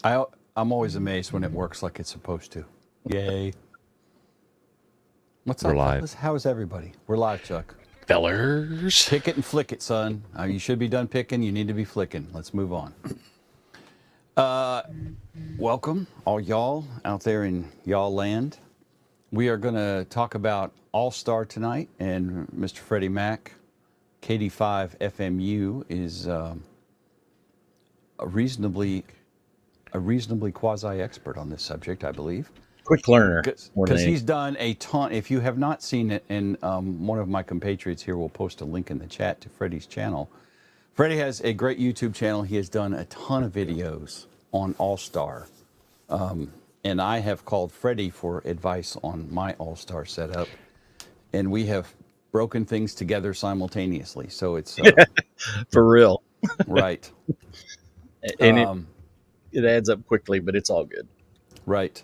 I'm always amazed when it works like it's supposed to. Yay. What's We're up, live. fellas? How is everybody? We're live, Chuck. Fellers. Pick it and flick it, son. You should be done picking. You need to be flicking. Let's move on. Welcome, all y'all out there in y'all land. We are going to talk about All-Star tonight, and Mr. Freddie Mac, KD5 FMU, is a reasonably quasi-expert on this subject, I believe. Quick learner. Because he's done a ton. If you have not seen it, and one of my compatriots here will post a link in the chat to Freddie's channel. Freddie has a great YouTube channel. He has done a ton of videos on All-Star. And I have called Freddie for advice on my All-Star setup. And we have broken things together simultaneously. So it's... for real. Right. And it adds up quickly, but it's all good. Right.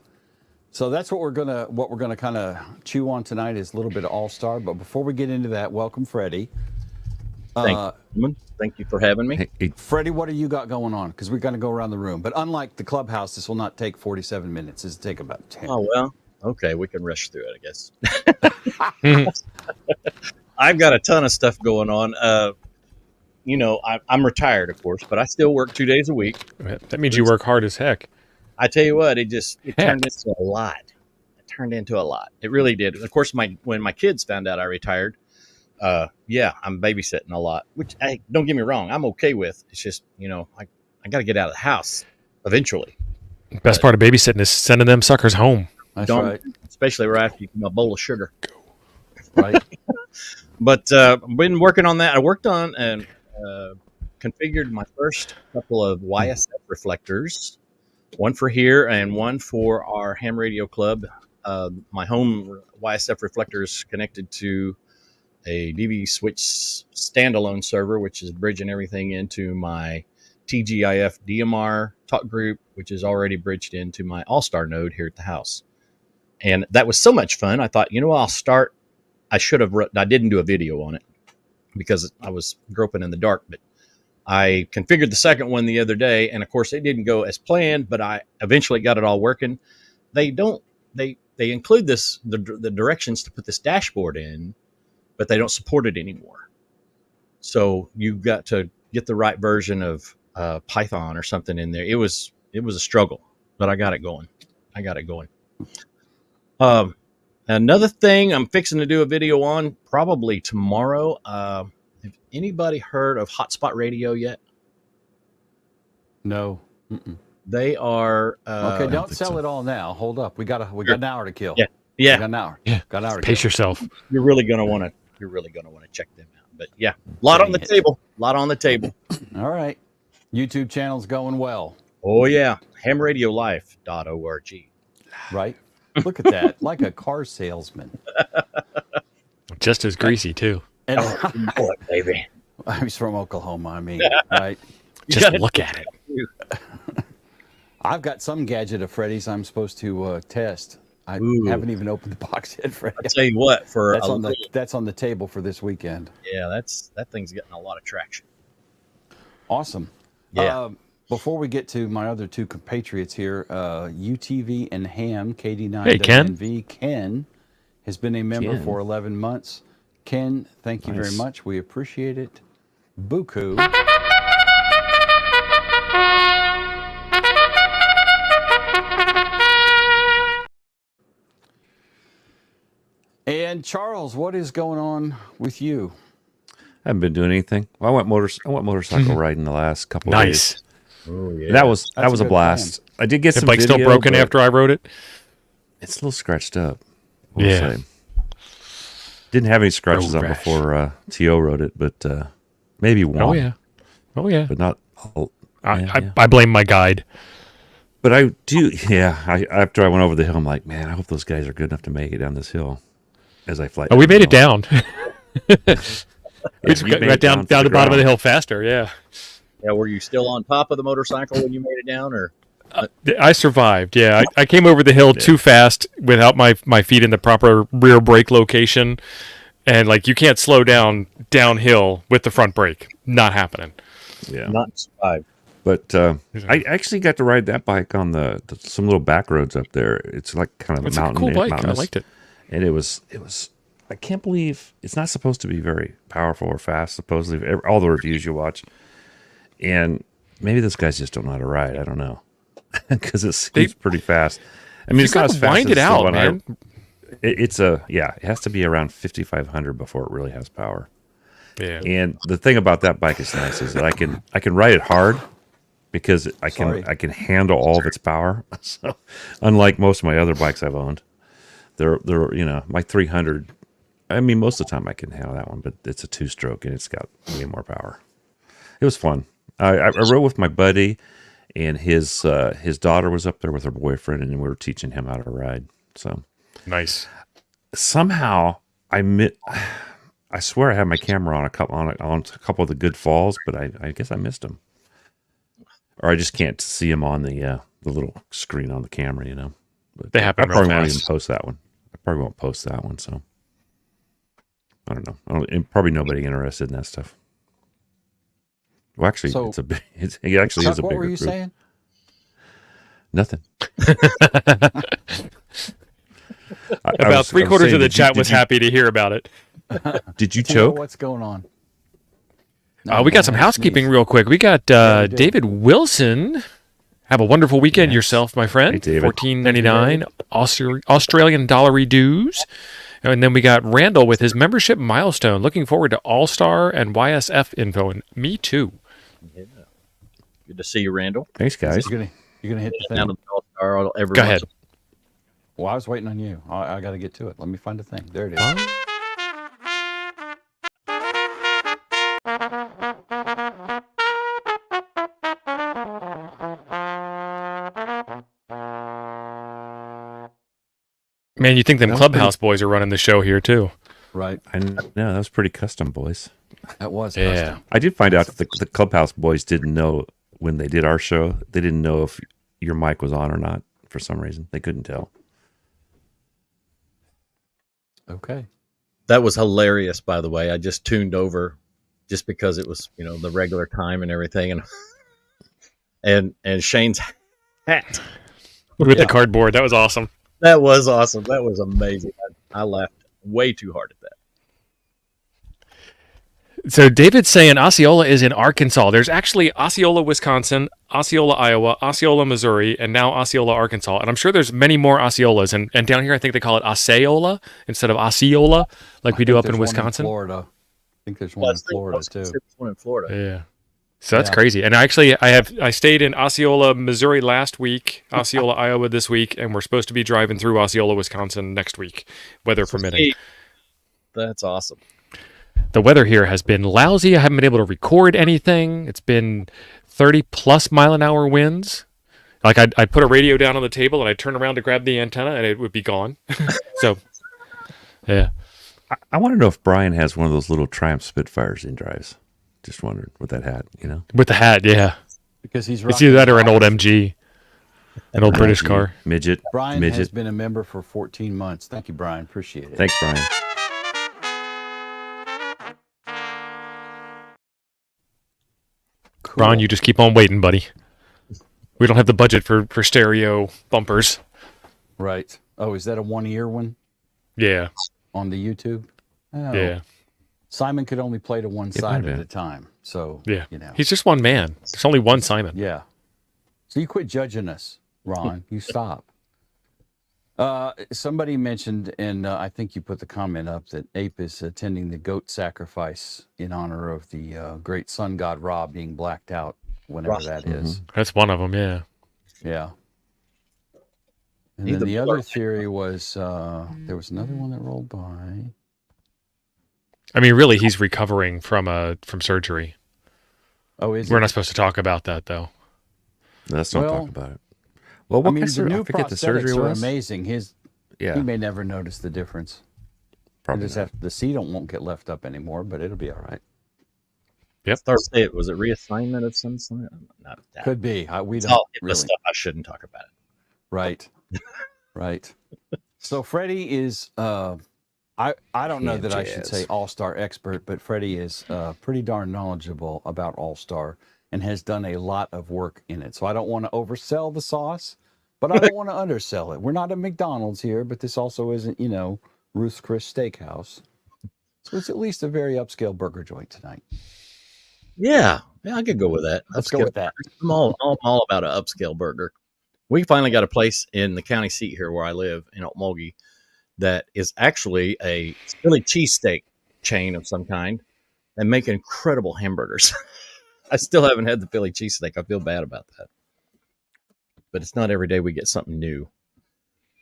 So that's what we're gonna kind of chew on tonight is a little bit of All-Star. But before we get into that, welcome, Freddie. Thank you for having me. Hey, Freddie, what do you got going on? Because we're going to go around the room. But unlike the clubhouse, this will not take 47 minutes. This will take about 10. Oh, well, okay. We can rush through it, I guess. I've got a ton of stuff going on. I'm retired, of course, but I still work 2 days a week. That means you work hard as heck. I tell you what, it turned into a lot. It really did. Of course, when my kids found out I retired, I'm babysitting a lot, which don't get me wrong, I'm okay with. It's just, I got to get out of the house eventually. Best part of babysitting is sending them suckers home. That's right. Especially right after you give them a bowl of sugar. Right. But I've been working on that. I worked on and configured my first couple of YSF reflectors, one for here and one for our ham radio club. My home YSF reflector is connected to a DV switch standalone server, which is bridging everything into my TGIF DMR talk group, which is already bridged into my All-Star node here at the house. And that was so much fun. I thought, I'll start. I didn't do a video on it because I was groping in the dark, but I configured the second one the other day. And of course it didn't go as planned, but I eventually got it all working. They include the directions to put this dashboard in, but they don't support it anymore. So you've got to get the right version of Python or something in there. It was a struggle, but I got it going. Another thing I'm fixing to do a video on probably tomorrow. Have anybody heard of Hotspot Radio yet? No. Mm-mm. They are okay. Don't sell it all now. Hold up. We got an hour to kill. Yeah. We got an hour. Yeah. Got an hour. Pace yourself. You're really gonna want to check them out. But yeah, a lot on the table. All right. YouTube channel's going well. Oh yeah, hamradiolife.org. Right. Look at that, like a car salesman. Just as greasy too. And Boy, baby. he's from Oklahoma. I mean, right. Just look at it. I've got some gadget of Freddie's I'm supposed to test. I haven't even opened the box yet, Freddie. I'll tell you what, that's on the table for this weekend. Yeah, that thing's getting a lot of traction. Awesome. Yeah. Before we get to my other two compatriots here, UTV and Ham, KD9 Hey, Ken. WNV, Ken has been a member for 11 months. Ken, thank you very much. We appreciate it. Buku. And Charles, what is going on with you? I haven't been doing anything. Well, I went motorcycle riding the last couple of days. Nice. Oh yeah. That was a a good blast. I did get The some bike's video, still broken but after I wrote it. it's a little scratched up. We'll Yeah. say. Didn't have any scratches Road on rash. before T.O. wrote it, but maybe one. Oh yeah. But not all. I blame my guide. But I do, after I went over the hill, I'm like, man, I hope those guys are good enough to make it down this hill as I fly. Oh, we made it down. We just you made got it down to the bottom of ground. the hill faster. Yeah. Yeah, were you still on top of the motorcycle when you made it down, or? I survived. Yeah, I came over the hill too fast without my feet in the proper rear brake location, and like you can't slow down downhill with the front brake. Not happening. Yeah. Not survived. But I actually got to ride that bike on some little back roads up there. It's like kind of It's a a mountain. cool bike. I mountainous. liked it. And it was. I can't believe it's not supposed to be very powerful or fast. Supposedly, all the reviews you watch, and maybe those guys just don't know how to ride. I don't know, because it's pretty fast. I mean, You it's not gotta as fast wind as it the out, one man. It has to be around 5,500 before it really has power. Yeah. And the thing about that bike is nice is that I can ride it hard because I can handle all of its power. So unlike most of my other bikes I've owned, they're my 300. I mean, most of the time I can handle that one, but it's a 2-stroke and it's got way more power. It was fun. I rode with my buddy, and his daughter was up there with her boyfriend, and we were teaching him how to ride. So Nice. somehow I swear I had my camera on a couple of the good falls, but I guess I missed them, or I just can't see them on the little screen on the camera, But They happen I probably real won't fast. even post that one. I probably won't post that one. So I don't know. And probably nobody interested in that stuff. Well, actually, So- it actually Chuck, is a what bigger were you group. saying? Nothing. About three-quarters of the chat was did you, happy to hear about it. Did you Do you know choke? what's going on? We got some housekeeping real quick. We got we do. David Wilson. Have a wonderful weekend yourself, my friend. Hey, David. $14.99 Australian dollar dues. And then we got Randall with his membership milestone. Looking forward to All-Star and YSF info. And me too. Good to see you, Randall. Thanks, guys. You're gonna hit the Down thing. to the All-Star every Go once ahead. in a Well, I was waiting on you. I got to get to it. Let me find the thing. There it is. Man, you think them That was Clubhouse boys are running the show here too. Right. I know that was pretty custom, boys. That was Yeah. custom. I did find out that the Clubhouse boys didn't know when they did our show. They didn't know if your mic was on or not for some reason. They couldn't tell. Okay. That was hilarious, by the way. I just tuned over just because it was, the regular time and everything, and Shane's hat. With the cardboard. That was awesome. That was awesome. That was amazing. I laughed way too hard at that. So David's saying Osceola is in Arkansas. There's actually Osceola, Wisconsin, Osceola, Iowa, Osceola, Missouri, and now Osceola, Arkansas. And I'm sure there's many more Osceolas. And down here, I think they call it Osceola instead of Osceola, like we do up in There's one Wisconsin. Florida. I think there's one in Florida too. There's one in Florida. Yeah. So that's Yeah. crazy. And actually, I stayed in Osceola, Missouri last week, Osceola, Iowa this week, and we're supposed to be driving through Osceola, Wisconsin next week, weather permitting. Hey, that's awesome. The weather here has been lousy. I haven't been able to record anything. It's been 30+ mile an hour winds. Like I'd put a radio down on the table and I'd turn around to grab the antenna and it would be gone. So, yeah. I want to know if Brian has one of those little Triumph Spitfires he drives. Just wondered with that hat, With the hat, yeah. Because he's It's either that or an old rocking- MG, an old British car. Midget. Brian has midget. been a member for 14 months. Thank you, Brian. Appreciate it. Thanks, Brian. Cool. Ron, you just keep on waiting, buddy. We don't have the budget for stereo bumpers. Right. Oh, is that a one-ear one Yeah, on the YouTube? Oh. yeah, Simon could only play to one might side have at been. a time. So, yeah. you know. He's just one man. There's only one Simon. Yeah. So you quit judging us, Ron. You stop. Somebody mentioned, and I think you put the comment up, that Ape is attending the goat sacrifice in honor of the great sun god Ra being blacked out, whenever Ra. that is. That's one of them, yeah. Yeah. And He's then the the other first. theory was there was another one that rolled by. I mean, really, he's recovering from surgery. Oh, is We're it? not supposed to talk about that, though. Let's don't Well, talk about it. Well, I what mean, kind of the surgery? new I forget the prosthetics surgery are was. amazing. He Yeah, may never notice the difference. probably Just not. the seat won't get left up anymore, but it'll be all right. Was it reassignment of some sort? Not that. Could be. We It's don't all the really. stuff I shouldn't talk about it. Right. Right. So Freddie is I don't know Hand that I should jazz. say all-star expert, but Freddie is pretty darn knowledgeable about all-star. and has done a lot of work in it. So I don't want to oversell the sauce, but I don't want to undersell it. We're not at McDonald's here, but this also isn't, Ruth's Chris Steakhouse. So it's at least a very upscale burger joint tonight. Yeah, I could go with that. Let's go with that. I'm all about an upscale burger. We finally got a place in the county seat here where I live in Okmulgee that is actually a Philly cheesesteak chain of some kind and make incredible hamburgers. I still haven't had the Philly cheesesteak. I feel bad about that. But it's not every day we get something new.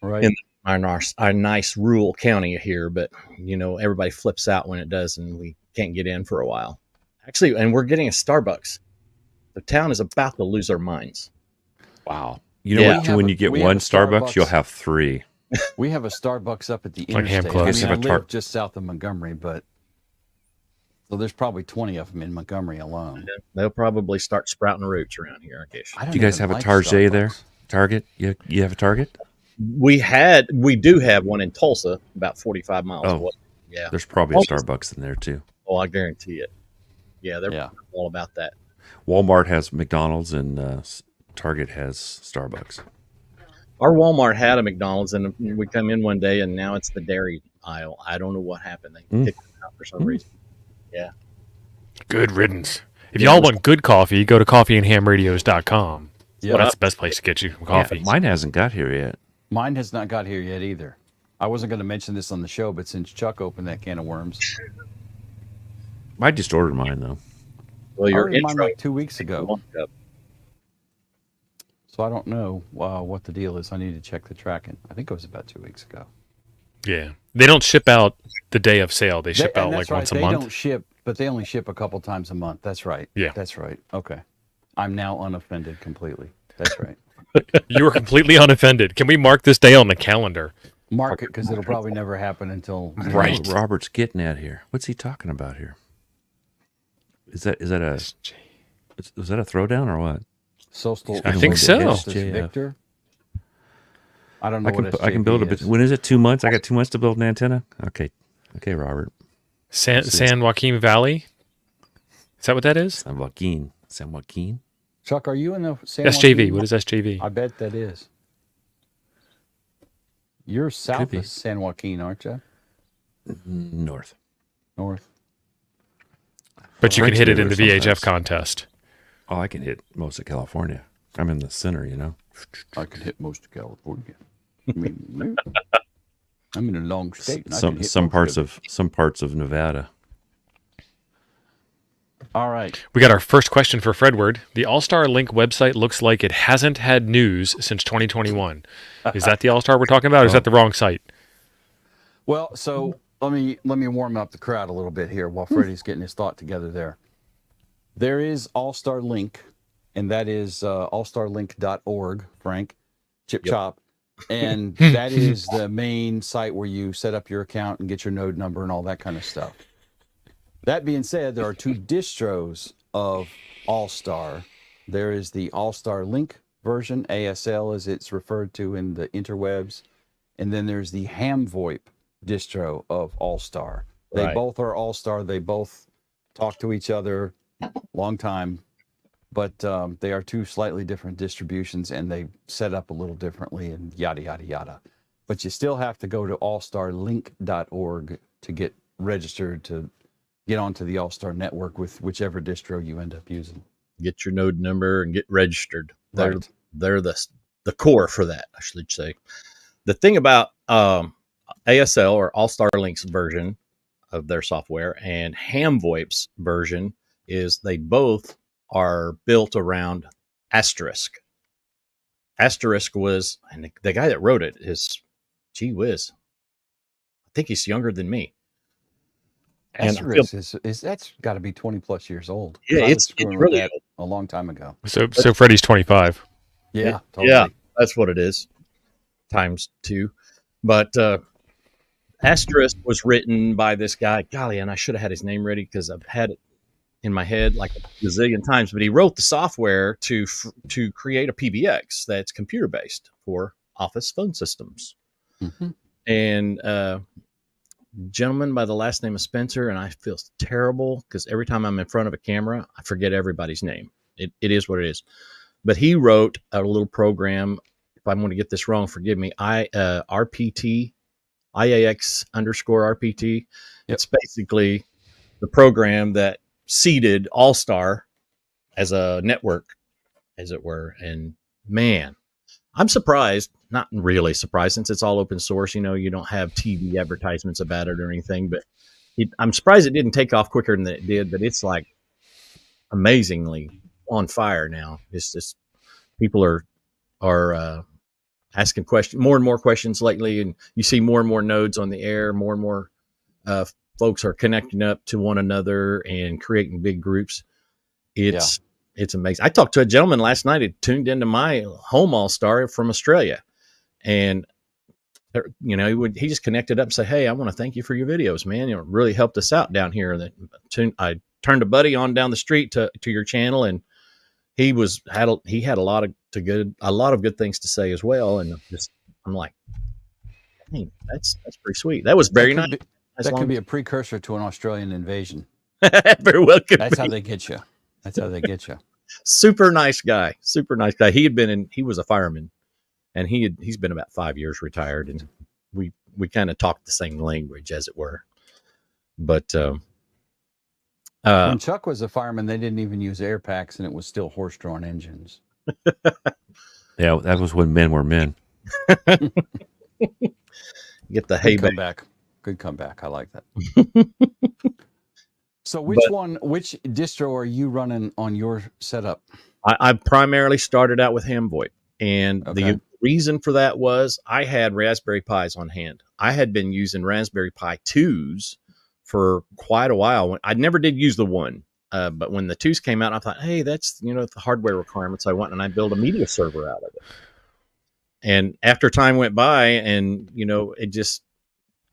Right. In our nice rural county here, but everybody flips out when it does and we can't get in for a while. Actually, and we're getting a Starbucks. The town is about to lose their minds. Wow. You know what? When you get one Starbucks, you'll have 3. We have a Starbucks up at the Like Ham interstate. Close. I live just south of Montgomery, but so there's probably 20 of them in Montgomery alone. They'll probably start sprouting roots around here, I guess. Do you guys have a Target there? Target? You have a Target? We do have one in Tulsa, about 45 miles away. Yeah. There's probably a Starbucks in there too. Oh, I guarantee it. Yeah, they're all about that. Walmart has McDonald's and Target has Starbucks. Our Walmart had a McDonald's, and we come in one day, and now it's the dairy aisle. I don't know what happened. They kicked it out for some reason. Yeah. Good riddance. If y'all want good coffee, go to coffeeandhamradios.com. Yeah, That's the best place to get you coffee. Yeah, mine hasn't got here yet. Mine has not got here yet either. I wasn't going to mention this on the show, but since Chuck opened that can of worms, I just ordered mine though. Well, I your ordered mine intro. like 2 weeks ago. So I don't know what the deal is. I need to check the tracking. I think it was about 2 weeks ago. Yeah. They don't ship out the day of sale. They ship out like once a month. They don't ship, but they only ship a couple times a month. That's right. Yeah. That's right. Okay. I'm now unoffended completely. That's right. You were completely unoffended. Can we mark this day on the calendar? Mark it because it'll probably never happen until I don't know what Robert's getting at here. What's he talking about here? Is that a was that a throwdown or what? Social. I think so. Victor. I don't know what I can build a bit. When is it? 2 months? I got 2 months to build an antenna. Okay, Robert. San Joaquin Valley. Is that what that is? San Joaquin. Chuck, are you in the San SJV? Joaquin? What is SJV? I bet that is. You're south of San Joaquin, aren't you? North. But you can hit it in the VHF contest. Oh, I can hit most of California. I'm in the center, I can hit most of California. I mean, I'm in a long state. And Some parts of Nevada. All right. We got our first question for Fredward. The All-Star Link website looks like it hasn't had news since 2021. Is that the All-Star we're talking about, or is that the wrong site? Well, so let me warm up the crowd a little bit here while Freddie's getting his thought together there. There is All-Star Link, and that is allstarlink.org, Frank, Chip Chop. And that is the main site where you set up your account and get your node number and all that kind of stuff. That being said, there are 2 distros of All-Star. There is the All-Star Link version, ASL as it's referred to in the interwebs. And then there's the HamVoIP distro of All-Star. They both are All-Star. They both talk to each other, long time. But they are 2 slightly different distributions, and they set up a little differently and yada, yada, yada. But you still have to go to allstarlink.org to get registered to get onto the All-Star network with whichever distro you end up using. Get your node number and get registered. They're the core for that, I should say. The thing about ASL or All-Star Link's version of their software and HamVoIP's version is they both are built around Asterisk. Asterisk was, and the guy that wrote it is, gee whiz, I think he's younger than me. Asterisk is that's got to be 20 plus years old. Yeah, it's really old. A long time ago. So Freddie's 25. Yeah, totally. Yeah, that's what it is. Times 2. But Asterisk was written by this guy. Golly, and I should have had his name ready because I've had it in my head like a gazillion times. But he wrote the software to create a PBX that's computer based for office phone systems. Mm-hmm. And gentleman by the last name of Spencer, and I feel terrible because every time I'm in front of a camera, I forget everybody's name. it is what it is. But he wrote a little program. If I'm going to get this wrong, forgive me. RPT, IAX_RPT. Yep. It's basically the program that seeded All-Star as a network, as it were. And man, I'm surprised, not really surprised, since it's all open source. You know, you don't have TV advertisements about it or anything, but I'm surprised it didn't take off quicker than it did. But it's like amazingly on fire now. It's just people are asking more and more questions lately, and you see more and more nodes on the air. More and more folks are connecting up to one another and creating big groups. It's amazing. I talked to a gentleman last night who tuned into my home All-Star from Australia, and you know, he just connected up and said, "Hey, I want to thank you for your videos, man. You know, it really helped us out down here." I turned a buddy on down the street to your channel, and he had a lot of good things to say as well. And I'm like, hey, that's pretty sweet. That was very nice. That could be a precursor to an Australian invasion. Very well could That's be. how they get you. That's how they get you. Super nice guy. He was a fireman, and he's been about 5 years retired, and we kind of talked the same language, as it were. But when Chuck was a fireman, they didn't even use air packs, and it was still horse-drawn engines. Yeah, that was when men were men. get the hay Good back. Good comeback. I like that. So which distro are you running on your setup? I primarily started out with HamVoIP, and Okay. the reason for that was I had Raspberry Pis on hand. I had been using Raspberry Pi 2s for quite a while. I never did use the 1, but when the 2s came out, I thought, hey, that's, the hardware requirements. I went and I built a media server out of it. And after time went by, and it just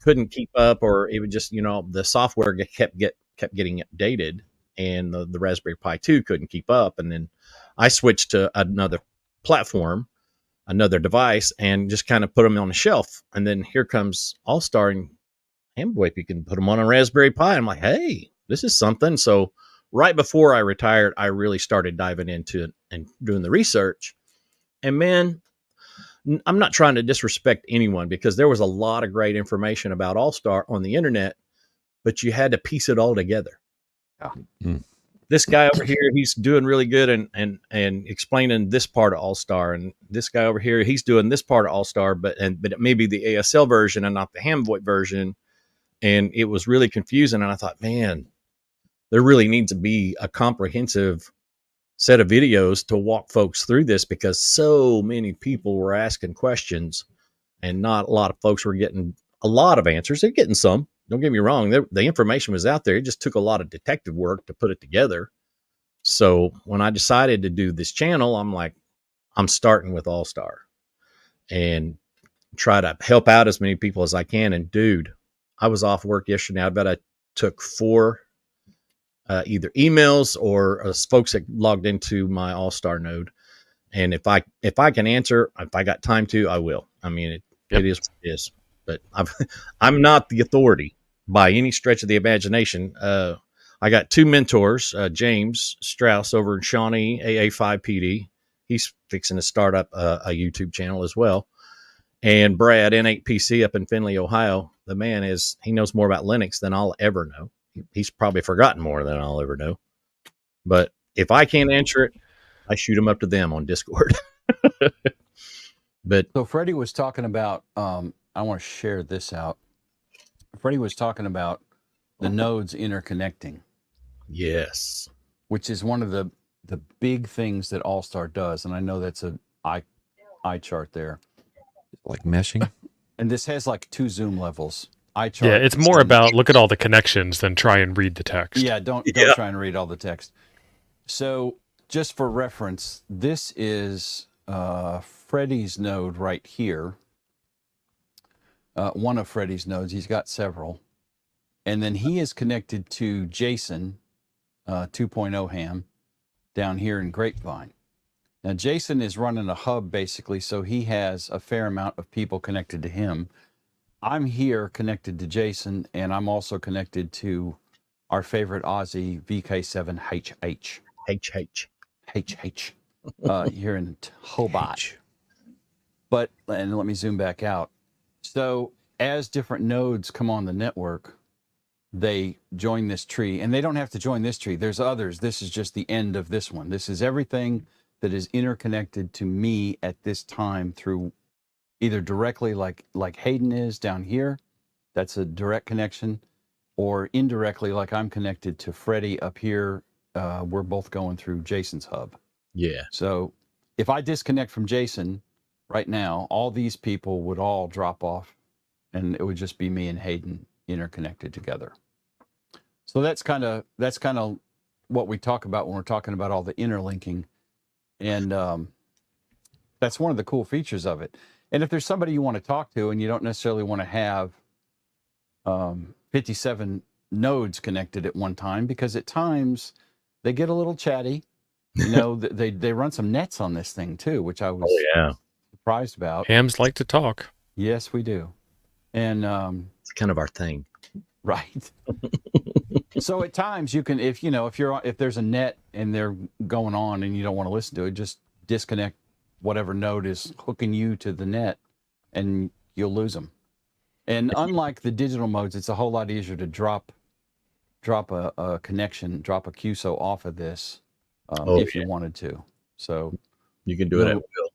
couldn't keep up, or it would just the software kept getting updated, and the Raspberry Pi 2 couldn't keep up. And then I switched to another platform, another device, and just kind of put them on the shelf. And then here comes All-Star and HamVoIP. You can put them on a Raspberry Pi. I'm like, hey, this is something. So right before I retired, I really started diving into it and doing the research. And man, I'm not trying to disrespect anyone, because there was a lot of great information about All-Star on the internet, but you had to piece it all together. Yeah. Mm. This guy over here, he's doing really good and explaining this part of All-Star, and this guy over here, he's doing this part of All-Star, but it may be the ASL version and not the HamVoIP version. And it was really confusing. And I thought, man, there really needs to be a comprehensive set of videos to walk folks through this, because so many people were asking questions and not a lot of folks were getting a lot of answers. They're getting some, don't get me wrong. The information was out there. It just took a lot of detective work to put it together. So when I decided to do this channel, I'm like, I'm starting with All-Star and try to help out as many people as I can. And dude, I was off work yesterday. I bet I took 4 either emails or folks that logged into my All-Star node. And if I can answer, if I got time to, I will. I mean, it is what it is. But I'm not the authority by any stretch of the imagination. I got 2 mentors, James Strauss over in Shawnee, AA5PD. He's fixing to start up a YouTube channel as well. And Brad, N8PC up in Findlay, Ohio. The man he knows more about Linux than I'll ever know. He's probably forgotten more than I'll ever know. But if I can't answer it, I shoot them up to them on Discord. But So Freddie was talking about, I want to share this out. Freddie was talking about the nodes interconnecting, yes, which is one of the big things that All-Star does. And I know that's an eye chart there. Like meshing. And this has like 2 zoom levels. Eye chart. Yeah, it's more about look at all the connections than try and read the text. Yeah, don't try and read all the text. So just for reference, this is Freddie's node right here. One of Freddie's nodes. He's got several. And then he is connected to Jason 2.0 ham down here in Grapevine. Now, Jason is running a hub, basically, so he has a fair amount of people connected to him. I'm here connected to Jason, and I'm also connected to our favorite Aussie, VK7HH. HH. here in Hobart. But, and let me zoom back out. So as different nodes come on the network, they join this tree, and they don't have to join this tree. There's others. This is just the end of this one. This is everything that is interconnected to me at this time through either directly like Hayden is down here. That's a direct connection, or indirectly like I'm connected to Freddie up here. We're both going through Jason's hub. Yeah. So if I disconnect from Jason right now, all these people would all drop off, and it would just be me and Hayden interconnected together. So that's kind of what we talk about when we're talking about all the interlinking, and that's one of the cool features of it. And if there's somebody you want to talk to and you don't necessarily want to have 57 nodes connected at one time, because at times they get a little chatty. You know, they run some nets on this thing too, which I was surprised about. Hams like to talk. Yes, we do. And It's kind of our thing. right. So at times you can, if there's a net and they're going on and you don't want to listen to it, just disconnect whatever node is hooking you to the net, and you'll lose them. And unlike the digital modes, it's a whole lot easier to drop a connection, drop a QSO off of this if you wanted to. So you can do it at will.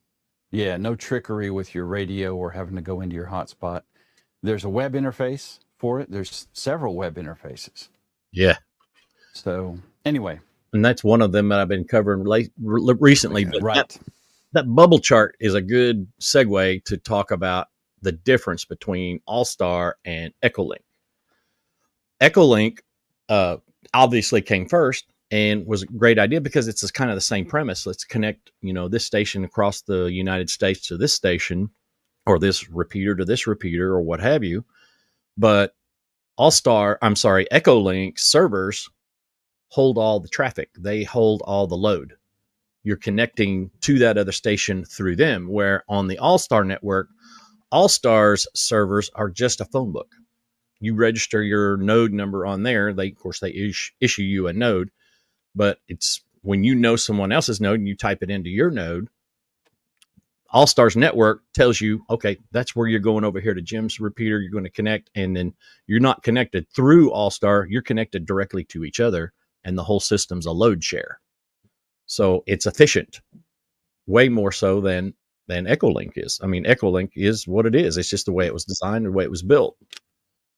Yeah, no trickery with your radio or having to go into your hotspot. There's a web interface for it. There's several web interfaces. Yeah. So anyway. And that's one of them that I've been covering recently. But right. That bubble chart is a good segue to talk about the difference between All-Star and Echolink. Echolink obviously came first and was a great idea because it's kind of the same premise. Let's connect, this station across the United States to this station, or this repeater to this repeater, or what have you. But Echolink servers hold all the traffic. They hold all the load. You're connecting to that other station through them, where on the All-Star network, All-Star's servers are just a phone book. You register your node number on there. They issue you a node, but it's when you know someone else's node and you type it into your node, All-Star's network tells you, okay, that's where you're going over here to Jim's repeater. You're going to connect, and then you're not connected through All-Star. You're connected directly to each other, and the whole system's a load share. So it's efficient, way more so than Echolink is. I mean, Echolink is what it is. It's just the way it was designed, the way it was built.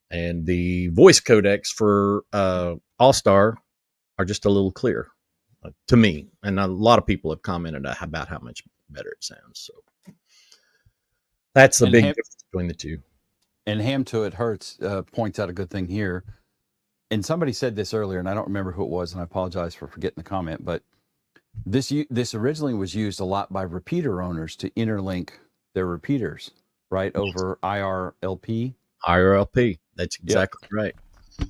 And the voice codecs for All-Star are just a little clearer to me. And a lot of people have commented about how much better it sounds. So that's the big difference between the two. And Ham to It Hurts points out a good thing here. And somebody said this earlier, and I don't remember who it was, and I apologize for forgetting the comment, but this originally was used a lot by repeater owners to interlink their repeaters, right, over IRLP. IRLP, that's exactly right.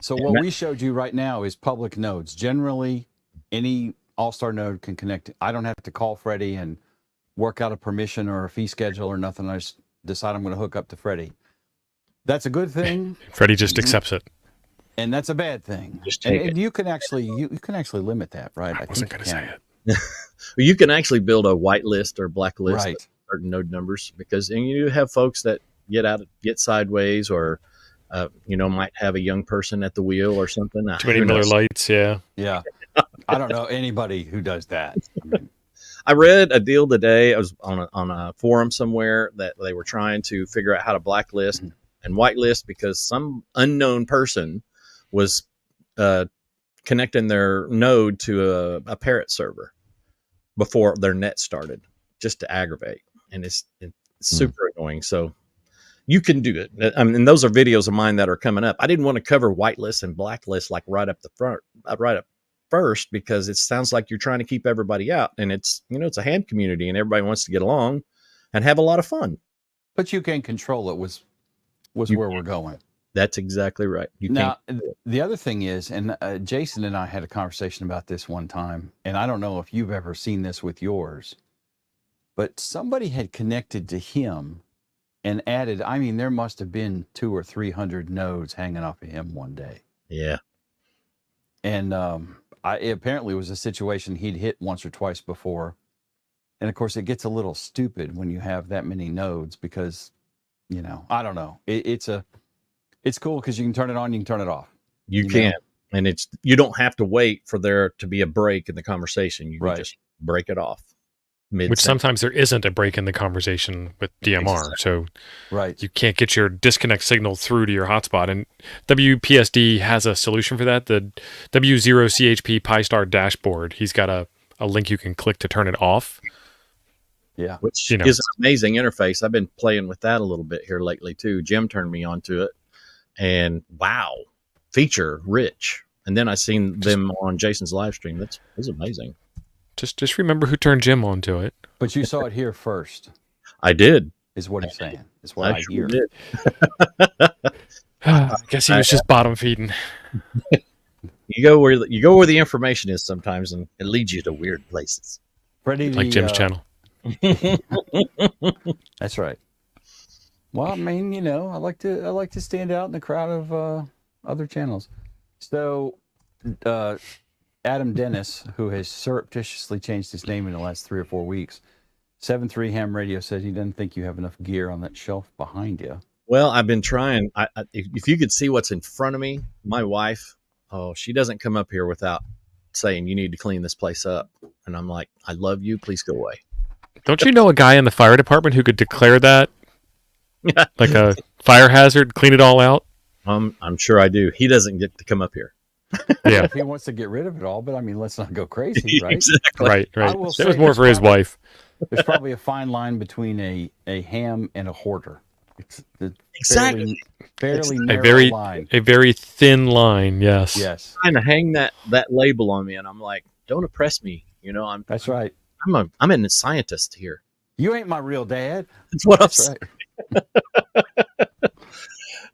So what we showed you right now is public nodes. Generally, any All-Star node can connect. I don't have to call Freddie and work out a permission or a fee schedule or nothing. I just decide I'm going to hook up to Freddie. That's a good thing. Freddie just accepts it. And that's a bad thing. Just take it. And you can actually limit that, right? I wasn't going to say it. You can actually build a whitelist or blacklist right. of certain node numbers, because you have folks that get sideways, or might have a young person at the wheel or something. Too many Miller Lights, yeah. Yeah. I don't know anybody who does that. I read a deal today. I was on a forum somewhere that they were trying to figure out how to blacklist and whitelist, because some unknown person was connecting their node to a Parrot server before their net started, just to aggravate. And it's super annoying. So you can do it. I mean, those are videos of mine that are coming up. I didn't want to cover whitelist and blacklist like right up first, because it sounds like you're trying to keep everybody out. And it's a ham community and everybody wants to get along and have a lot of fun. But you can control it was where we're going. That's exactly right. Now, the other thing is, and Jason and I had a conversation about this one time, and I don't know if you've ever seen this with yours, but somebody had connected to him and added, I mean, there must have been 200 or 300 nodes hanging off of him one day. Yeah. And it apparently was a situation he'd hit once or twice before. And of course, it gets a little stupid when you have that many nodes because, I don't know. It's cool because you can turn it on, you can turn it off. You can, and you don't have to wait for there to be a break in the conversation. You can just break it off. Which sometimes there isn't a break in the conversation with DMR, so you can't get your disconnect signal through to your hotspot. And WPSD has a solution for that. The W0CHP Pi-Star dashboard. He's got a link you can click to turn it off. Yeah, which is an amazing interface. I've been playing with that a little bit here lately too. Jim turned me onto it, and wow, feature rich. And then I seen them on Jason's live stream. That's amazing. Just remember who turned Jim onto it. But you saw it here first. I did. Is what he's saying. Is what I hear. Did. I guess he was just bottom feeding. You go where the information is sometimes, and it leads you to weird places. Freddie, like Jim's channel. That's right. Well, I mean, I like to stand out in the crowd of other channels. So, Adam Dennis, who has surreptitiously changed his name in the last 3 or 4 weeks, 7.3 Ham Radio says he doesn't think you have enough gear on that shelf behind you. Well, I've been trying. If you could see what's in front of me, my wife, she doesn't come up here without saying, you need to clean this place up. And I'm like, I love you. Please go away. Don't you know a guy in the fire department who could declare that like a fire hazard, clean it all out? I'm sure I do. He doesn't get to come up here. Yeah, if he wants to get rid of it all, but I mean, let's not go crazy, right? Exactly. Right. That was more for his wife. There's probably a fine line between a ham and a hoarder. It's exactly fairly narrow line. A very thin line. Yes. Yes. Trying to hang that label on me, and I'm like, don't oppress me. That's right. I'm a scientist here. You ain't my real dad. That's what I'm saying.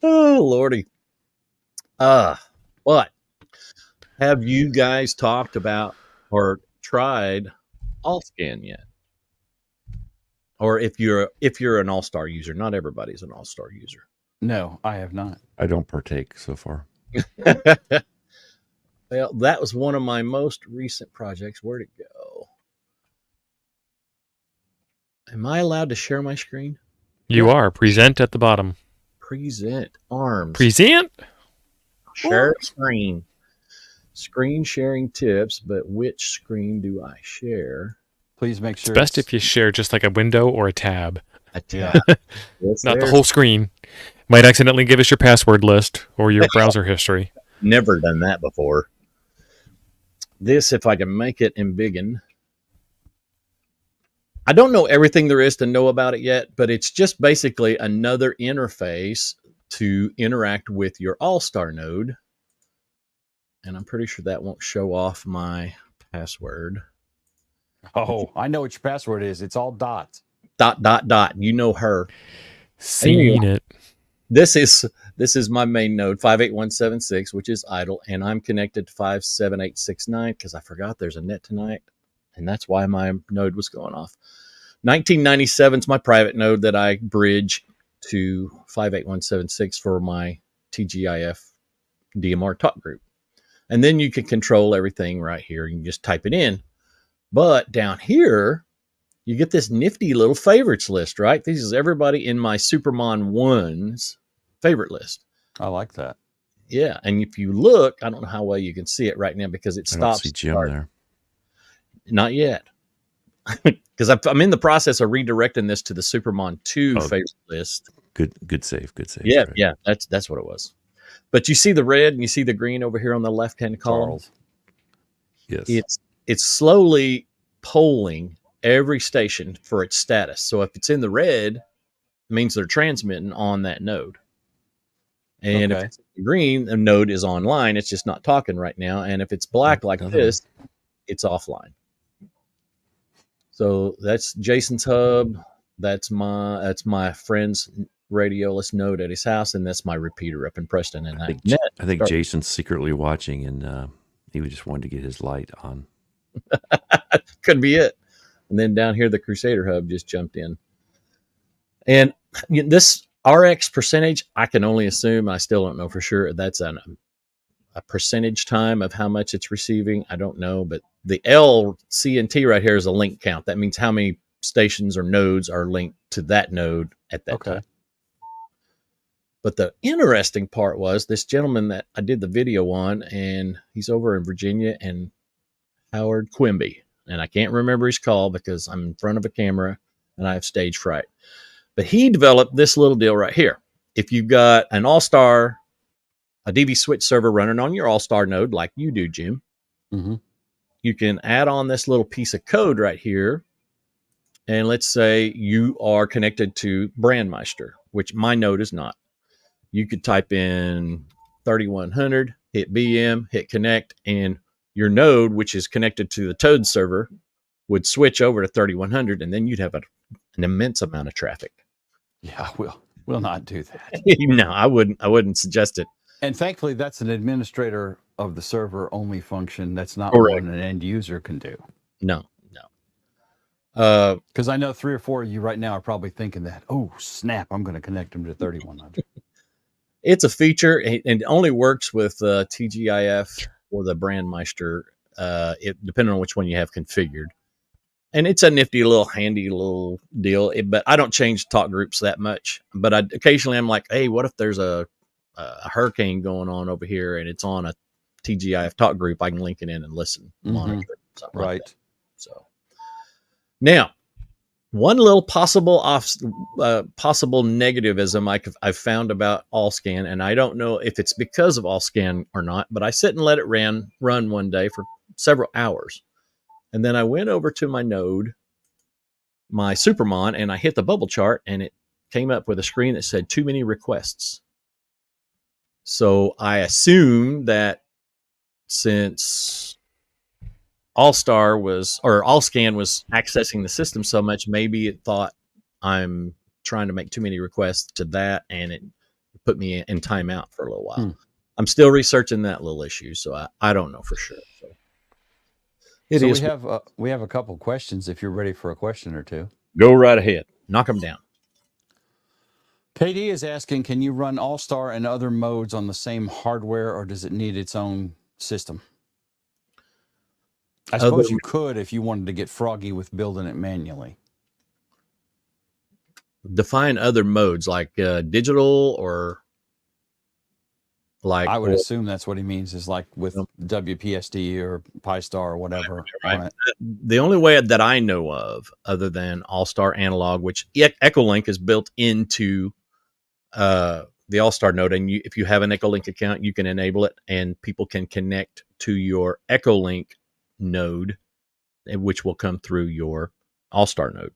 Oh Lordy. But have you guys talked about or tried AllScan yet? Or if you're an All-Star user, not everybody's an All-Star user. No, I have not. I don't partake so far. Well, that was one of my most recent projects. Where'd it go? Am I allowed to share my screen? You are. Present at the bottom. Present. Arms. Present? Share screen. Screen sharing tips, but which screen do I share? Please make sure. It's best if you share just like a window or a tab. A tab. Not the whole screen. Might accidentally give us your password list or your browser history. Never done that before. This, if I can make it in biggin. I don't know everything there is to know about it yet, but it's just basically another interface to interact with your All-Star node. And I'm pretty sure that won't show off my password. Oh, I know what your password is. It's all dots. ... You know her. Seen it. This is my main node, 58176, which is idle, and I'm connected to 57869 because I forgot there's a net tonight, and that's why my node was going off. 1997 is my private node that I bridge to 58176 for my TGIF DMR talk group. And then you can control everything right here. You can just type it in. But down here, you get this nifty little favorites list, right? This is everybody in my Supermon 1's favorite list. I like that. Yeah, and if you look, I don't know how well you can see it right now because it stops. I don't see Jim there. Not yet. Because I'm in the process of redirecting this to the Supermon 2 favorite list. Good save. Yeah, right. Yeah, that's what it was. But you see the red and you see the green over here on the left-hand column? Charles. Yes. It's slowly polling every station for its status. So if it's in the red, it means they're transmitting on that node. And if it's green, the node is online. It's just not talking right now. And if it's black like this, it's offline. So that's Jason's hub. That's my friend's radioless node at his house, and that's my repeater up in Preston. And I think Jason's secretly watching, and he just wanted to get his light on. Could be it. And then down here, the Crusader hub just jumped in. And this RX percentage, I can only assume, I still don't know for sure, that's an a percentage time of how much it's receiving. I don't know, but the L, C, and T right here is a link count. That means how many stations or nodes are linked to that node at that time. But the interesting part was this gentleman that I did the video on, and he's over in Virginia, and Howard Quimby. And I can't remember his call because I'm in front of a camera and I have stage fright. But he developed this little deal right here. If you've got an All-Star, a DV switch server running on your All-Star node like you do, Jim, you can add on this little piece of code right here. And let's say you are connected to Brandmeister, which my node is not. You could type in 3100, hit BM, hit connect, and your node, which is connected to the Toad server, would switch over to 3100, and then you'd have an immense amount of traffic. Yeah, we'll not do that. No, I wouldn't suggest it. And thankfully, that's an administrator of the server only function. That's not Correct. what an end user can do. No. Because I know 3 or 4 of you right now are probably thinking that, oh, snap, I'm going to connect them to 3100. It's a feature, and it only works with TGIF or the Brandmeister, depending on which one you have configured. And it's a nifty little handy little deal, but I don't change talk groups that much. But occasionally I'm like, hey, what if there's a hurricane going on over here and it's on a TGIF talk group? I can link it in and listen, monitor, something Right. like that. So now, one little possible negativism I've found about AllScan, and I don't know if it's because of AllScan or not, but I sit and let it run one day for several hours. And then I went over to my node, my Supermon, and I hit the bubble chart, and it came up with a screen that said too many requests. So I assumed that since AllScan was accessing the system so much, maybe it thought I'm trying to make too many requests to that, and it put me in timeout for a little while. I'm still researching that little issue, so I don't know for sure. So we have a couple questions if you're ready for a question or two. Go right ahead. Knock them down. KD is asking, can you run All-Star and other modes on the same hardware, or does it need its own system? I suppose you could if you wanted to get froggy with building it manually. Define other modes like digital or like. I would assume that's what he means, is like with WPSD or Pi-Star or whatever. Right. The only way that I know of, other than All-Star Analog, which Echolink is built into the All-Star node, and if you have an Echolink account, you can enable it, and people can connect to your Echolink node, which will come through your All-Star node.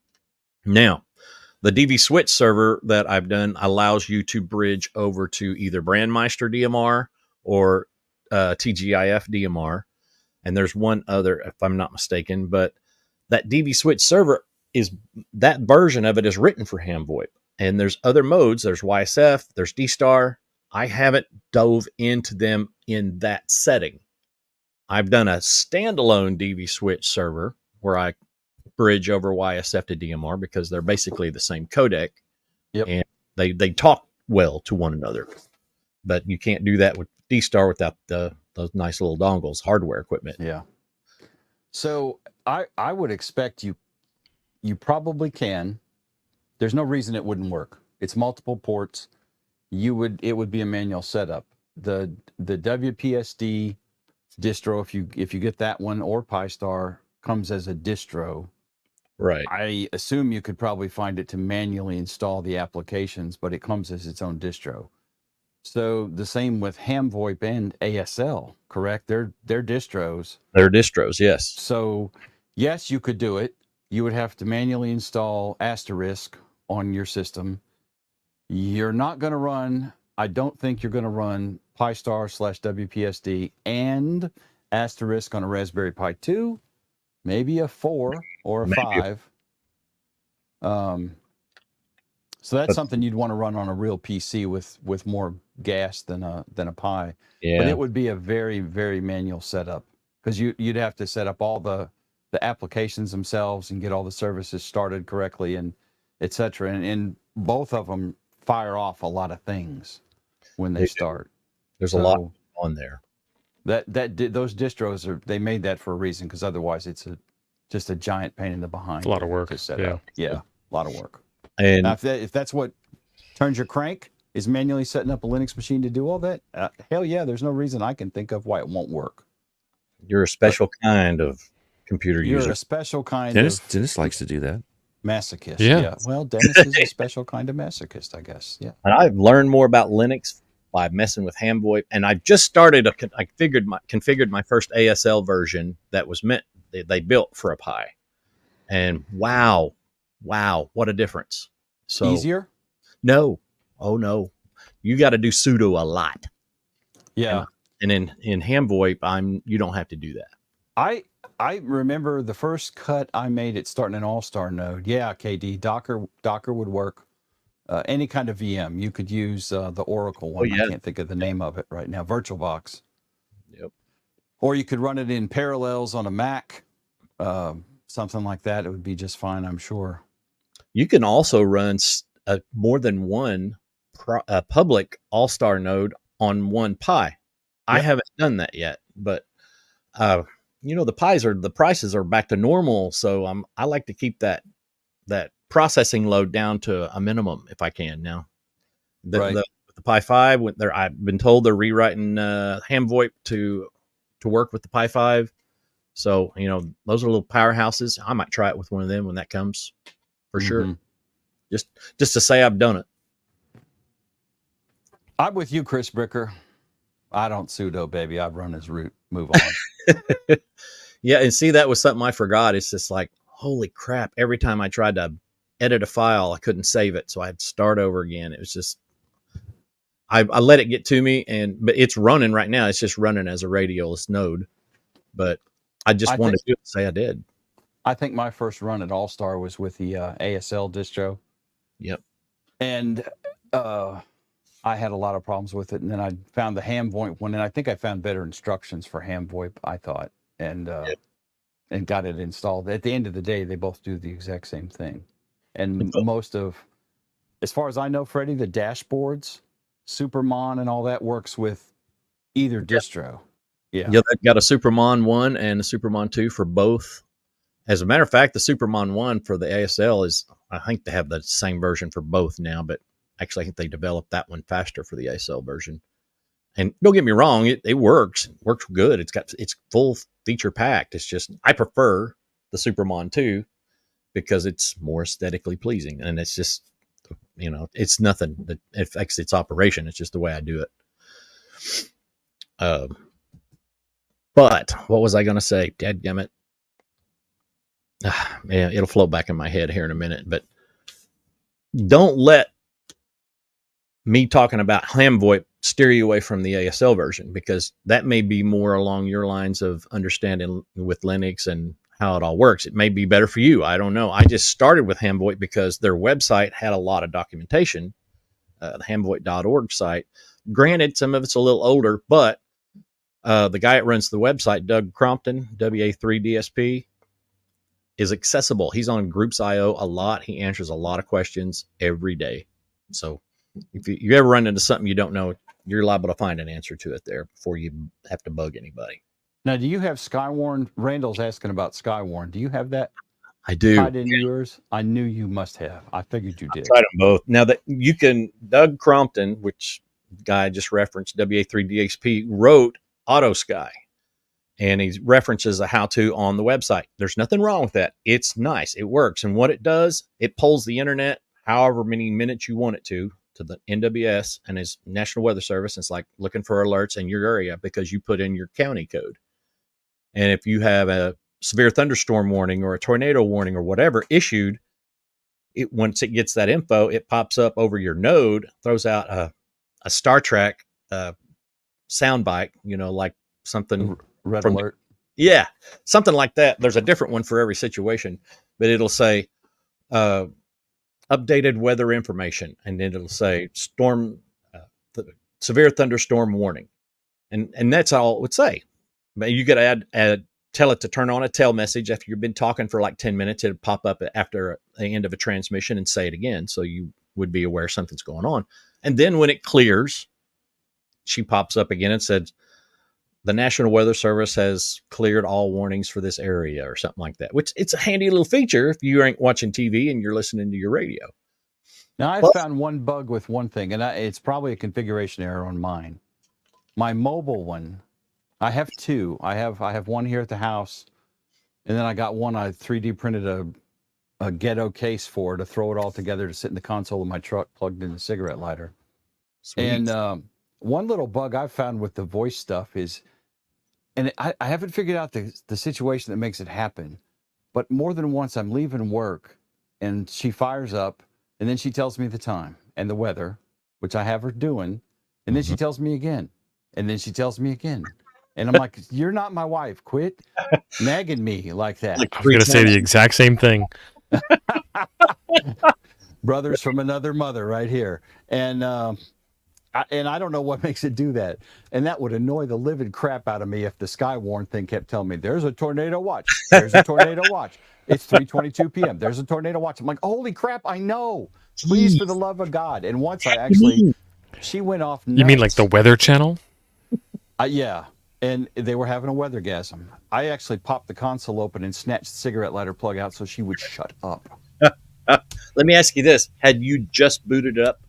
Now, the DV switch server that I've done allows you to bridge over to either Brandmeister DMR or TGIF DMR. And there's one other, if I'm not mistaken, but that DV switch server that version of it is written for HamVoIP. And there's other modes. There's YSF, there's D-Star. I haven't dove into them in that setting. I've done a standalone DV switch server where I bridge over YSF to DMR because they're basically the same codec. Yep. And they talk well to one another. But you can't do that with D-Star without those nice little dongles, hardware equipment. Yeah. So I would expect you probably can. There's no reason it wouldn't work. It's multiple ports. It would be a manual setup. The WPSD distro, if you get that one, or Pi-Star, comes as a distro. Right. I assume you could probably find it to manually install the applications, but it comes as its own distro. So the same with HamVoIP and ASL, correct? They're distros. They're distros, yes. So yes, you could do it. You would have to manually install Asterisk on your system. You're not going to run, I don't think you're going to run Pi-Star /WPSD and Asterisk on a Raspberry Pi 2, maybe a 4 or a 5. So that's something you'd want to run on a real PC with more gas than a Pi. Yeah. But it would be a very, very manual setup, because you'd have to set up all the applications themselves and get all the services started correctly and et cetera. And both of them fire off a lot of things when they start. There's a lot on there. Those distros they made that for a reason, because otherwise it's just a giant pain in the behind. It's a lot of work to set yeah up. Yeah, a lot of work. And Now, if that's what turns your crank, is manually setting up a Linux machine to do all that, hell yeah, there's no reason I can think of why it won't work. you're a special kind of computer You're user. a special kind Dennis likes to do that. of masochist. Yeah. Well, Dennis is a special kind of masochist, I guess. Yeah. And I've learned more about Linux by messing with HamVoip. And I just started, I configured my first ASL version that was meant, they built for a Pi. And wow, what a difference. So Easier? No. Oh, no. You got to do sudo a lot. Yeah. And in HamVoip, you don't have to do that. I remember the first cut I made it starting an all-star node. Yeah, KD, Docker would work. Any kind of VM. You could use the Oracle one. yeah. I can't think of the name of it right now. VirtualBox. Yep. Or you could run it in Parallels on a Mac. Something like that. It would be just fine, I'm sure. You can also run more than one public all-star node on one Pi. I haven't done that yet, but the prices are back to normal, so I like to keep that processing load down to a minimum if I can now. The Pi 5, I've been told they're rewriting HamVoip to work with the Pi 5. So, those are little powerhouses. I might try it with one of them when that comes for sure. Just to say I've done it. I'm with you, Chris Bricker. I don't sudo, baby. I've run his root. Move on. Yeah, and see, that was something I forgot. It's just like, holy crap. Every time I tried to edit a file, I couldn't save it. So I'd start over again. It was just, I let it get to me, but it's running right now. It's just running as a radialist node. But I just wanted to say I did. I think my first run at All-Star was with the ASL distro. Yep. And I had a lot of problems with it. And then I found the HamVoip one, and I think I found better instructions for HamVoip, I thought, and got it installed. At the end of the day, they both do the exact same thing. And as far as I know, Freddie, the dashboards, Supermon and all that works with either distro. Yeah. Yeah, they've got a Supermon 1 and a Supermon 2 for both. As a matter of fact, the Supermon 1 for the ASL I think they have the same version for both now, but actually I think they developed that one faster for the ASL version. And don't get me wrong, it works. It works good. It's full feature packed. It's just, I prefer the Supermon 2 because it's more aesthetically pleasing. And it's just, it's nothing that affects its operation. It's just the way I do it. But what was I going to say? Dadgummit. Yeah, it'll float back in my head here in a minute. But don't let me talking about HamVoip steer you away from the ASL version, because that may be more along your lines of understanding with Linux and how it all works. It may be better for you. I don't know. I just started with HamVoip because their website had a lot of documentation, the hamvoip.org site. Granted, some of it's a little older, but the guy that runs the website, Doug Crompton, WA3DSP, is accessible. He's on Groups.io a lot. He answers a lot of questions every day. So if you ever run into something you don't know, you're liable to find an answer to it there before you have to bug anybody. Now, do you have Skywarn? Randall's asking about Skywarn. Do you have that I do. tied into yours? I knew you must have. I figured you did. I tried them both. Now that you can, Doug Crompton, which guy I just referenced, WA3DXP, wrote AutoSky, and he references a how-to on the website. There's nothing wrong with that. It's nice. It works. And what it does, it pulls the internet however many minutes you want it to the NWS and his National Weather Service. It's like looking for alerts in your area because you put in your county code. And if you have a severe thunderstorm warning or a tornado warning or whatever issued, once it gets that info, it pops up over your node, throws out a Star Trek soundbite, like something Red alert. Yeah, something like that. There's a different one for every situation, but it'll say updated weather information, and then it'll say severe thunderstorm warning, and that's all it would say. But you got to tell it to turn on a tell message after you've been talking for like 10 minutes. It'll pop up after the end of a transmission and say it again, so you would be aware something's going on. And then when it clears, she pops up again and says, the National Weather Service has cleared all warnings for this area or something like that, which it's a handy little feature if you ain't watching TV and you're listening to your radio. Now, I Plus- found one bug with one thing, and it's probably a configuration error on mine. My mobile one, I have two. I have one here at the house, and then I got one I 3D printed a ghetto case for to throw it all together to sit in the console of my truck plugged in a cigarette lighter. Sweet. And one little bug I've found with the voice stuff is, and I haven't figured out the situation that makes it happen, but more than once I'm leaving work and she fires up and then she tells me the time and the weather, which I have her doing, and then she tells me again, and then she tells me again. And I'm like, you're not my wife. Quit nagging me like that. Like I was going to say the exact same thing. Brothers from another mother right here. And I don't know what makes it do that. And that would annoy the living crap out of me if the Skywarn thing kept telling me, there's a tornado watch. There's a tornado watch. It's 3:22 p.m. There's a tornado watch. I'm like, holy crap, I know. Please, for the love of God. And once I actually, she went off nuts. You mean like the Weather Channel? Yeah. And they were having a weathergasm. I actually popped the console open and snatched the cigarette lighter plug out so she would shut up. Let me ask you this. Had you just booted up?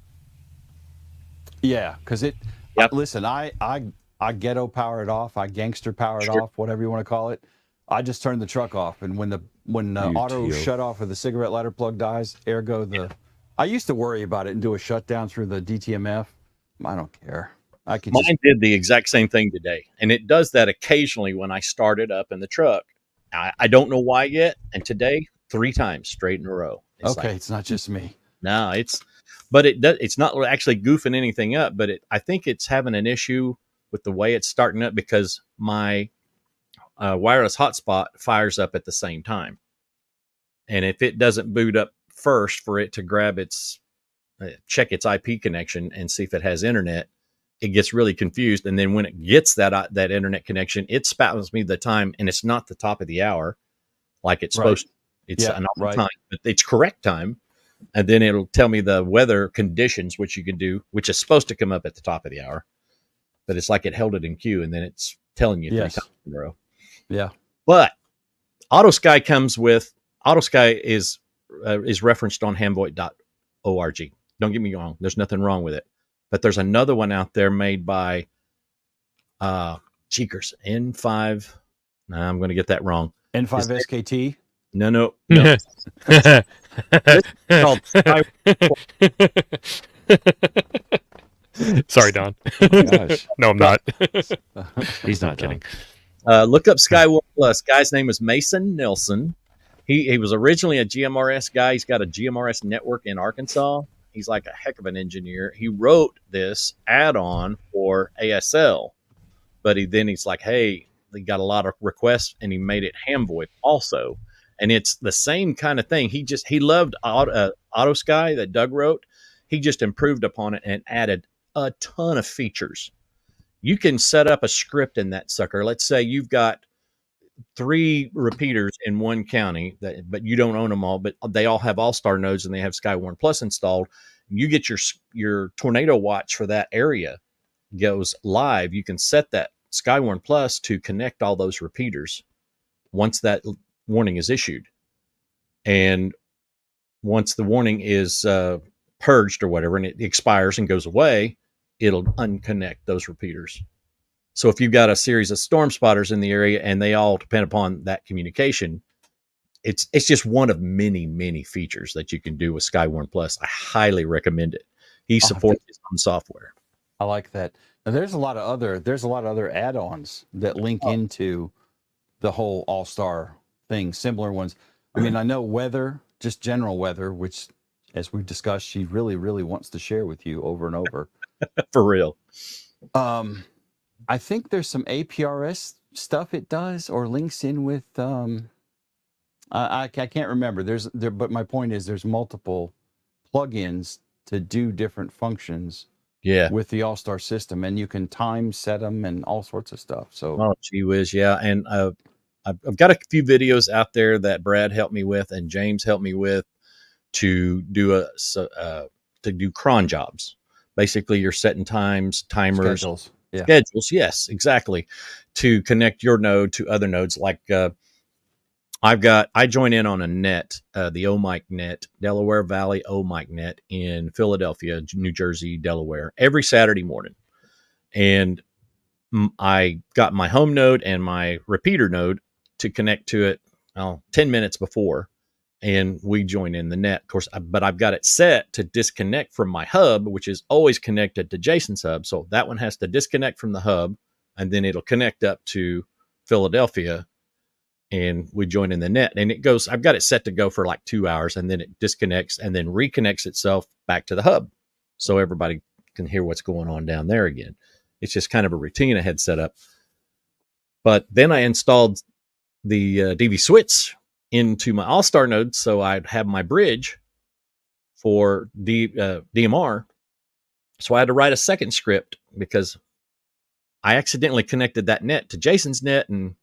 Yeah, because Yep. Listen, I ghetto power it off. I gangster power it off, whatever you want to call it. I just turned the truck off, and when the auto shut off or the cigarette lighter plug dies, ergo I used to worry about it and do a shutdown through the DTMF. I don't care. I can Mine did the exact same thing today, and it does that occasionally when I start it up in the truck. I don't know why yet, and today 3 times straight in a row. It's okay, like, it's not just me. no, it's not actually goofing anything up, but I think it's having an issue with the way it's starting up because my wireless hotspot fires up at the same time, and if it doesn't boot up first for it to grab check its IP connection and see if it has internet, it gets really confused. And then when it gets that internet connection, it spouts me the time, and it's not the top of the hour like it's supposed to. It's Yeah, an right. time, but it's correct time. And then it'll tell me the weather conditions, which you can do, which is supposed to come up at the top of the hour. But it's like it held it in queue, and then it's telling you 3 Yes. times in a row. Yeah. But AutoSky is referenced on hamvoit.org. Don't get me wrong. There's nothing wrong with it. But there's another one out there made by Cheekers N5. Nah, I'm going to get that wrong. N5 SKT. No. Sorry, Don. Gosh. No, I'm not. He's not kidding. Look up Skyward Plus. Guy's name is Mason Nelson. He was originally a GMRS guy. He's got a GMRS network in Arkansas. He's like a heck of an engineer. He wrote this add-on for ASL, but he's like, hey, he got a lot of requests, and he made it HamVoIP also. And it's the same kind of thing. He loved AutoSky that Doug wrote. He just improved upon it and added a ton of features. You can set up a script in that sucker. Let's say you've got 3 repeaters in one county, but you don't own them all, but they all have All-Star nodes and they have Skywarn Plus installed. You get your tornado watch for that area goes live. You can set that Skywarn Plus to connect all those repeaters once that warning is issued. And once the warning is purged or whatever, and it expires and goes away, it'll unconnect those repeaters. So if you've got a series of storm spotters in the area and they all depend upon that communication, it's just one of many, many features that you can do with Skywarn Plus. I highly recommend it. He supports his own software. I like that. Now, there's a lot of other add-ons that link into the whole All-Star thing, similar ones. I mean, I know weather, just general weather, which, as we've discussed, she really, really wants to share with you over and over. For real. I think there's some APRS stuff it does or links in with. I can't remember. But my point is, there's multiple plugins to do different functions. Yeah. With the All-Star system, and you can time set them and all sorts of stuff. So, oh, gee whiz, yeah. And I've got a few videos out there that Brad helped me with and James helped me with to do cron jobs. Basically, you're setting timers, schedules. Yeah. schedules. Yes, exactly. To connect your node to other nodes. Like I join in on a net, the OMIC net, Delaware Valley OMIC net in Philadelphia, New Jersey, Delaware, every Saturday morning. And I got my home node and my repeater node to connect to it 10 minutes before. And we join in the net, of course, but I've got it set to disconnect from my hub, which is always connected to Jason's hub. So that one has to disconnect from the hub, and then it'll connect up to Philadelphia, and we join in the net. And it goes, I've got it set to go for like 2 hours, and then it disconnects and then reconnects itself back to the hub. So everybody can hear what's going on down there again. It's just kind of a routine I had set up. But then I installed the DV switch into my All-Star node, so I'd have my bridge for DMR. So I had to write a second script because I accidentally connected that net to Jason's net, and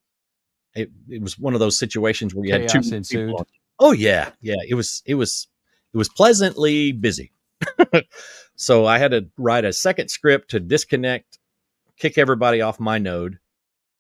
it was one of those situations where you had Chaos two ensued. people. Oh yeah, it was pleasantly busy. So I had to write a second script to disconnect, kick everybody off my node,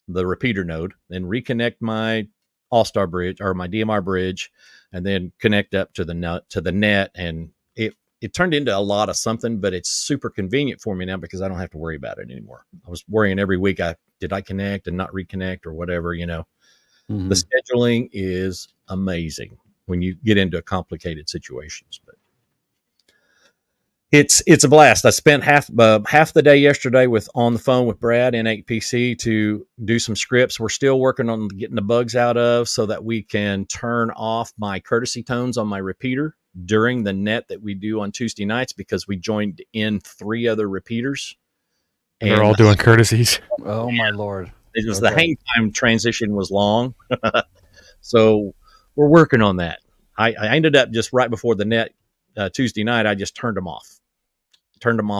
the repeater node, then reconnect my All-Star bridge or my DMR bridge, and then connect up to the net. And it turned into a lot of something, but it's super convenient for me now because I don't have to worry about it anymore. I was worrying every week, did I connect and not reconnect or whatever, Mhm. The scheduling is amazing when you get into complicated situations, but it's a blast. I spent half the day yesterday on the phone with Brad in 8PC to do some scripts. We're still working on getting the bugs out of so that we can turn off my courtesy tones on my repeater during the net that we do on Tuesday nights, because we joined in 3 other repeaters. And they're all doing courtesies. Oh my Lord. It was Okay. the hang time transition was long. So we're working on that. I ended up just right before the net Tuesday night, I just turned them off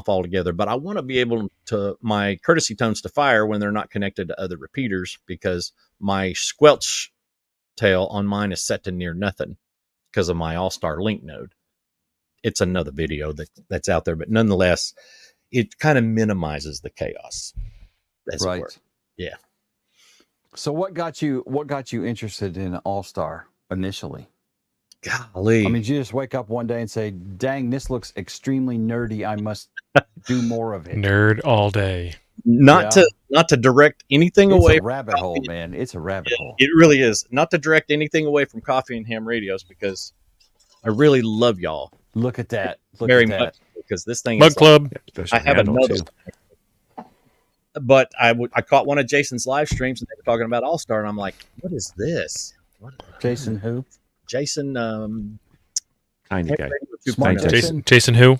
altogether. But I want to be able to my courtesy tones to fire when they're not connected to other repeaters, because my squelch tail on mine is set to near nothing because of my All-Star link node. It's another video that's out there, but nonetheless, it kind of minimizes the chaos. As it were. Right. Yeah. So what got you interested in All-Star initially? Golly. I mean, did you just wake up one day and say, dang, this looks extremely nerdy. I must do more of it. Nerd all day. not to direct anything It's away a rabbit hole, man. It's a rabbit hole. It really is. Not to direct anything away from Coffee and Ham Radios, because I really love y'all Look at that. Look very at that. much, because this thing Bug is Club. Especially I have handle, another, too. but I caught one of Jason's live streams and they were talking about All-Star, and I'm like, what is this? What, Jason who? Jason Tiny guy. Smart Jason. Jason? Jason who?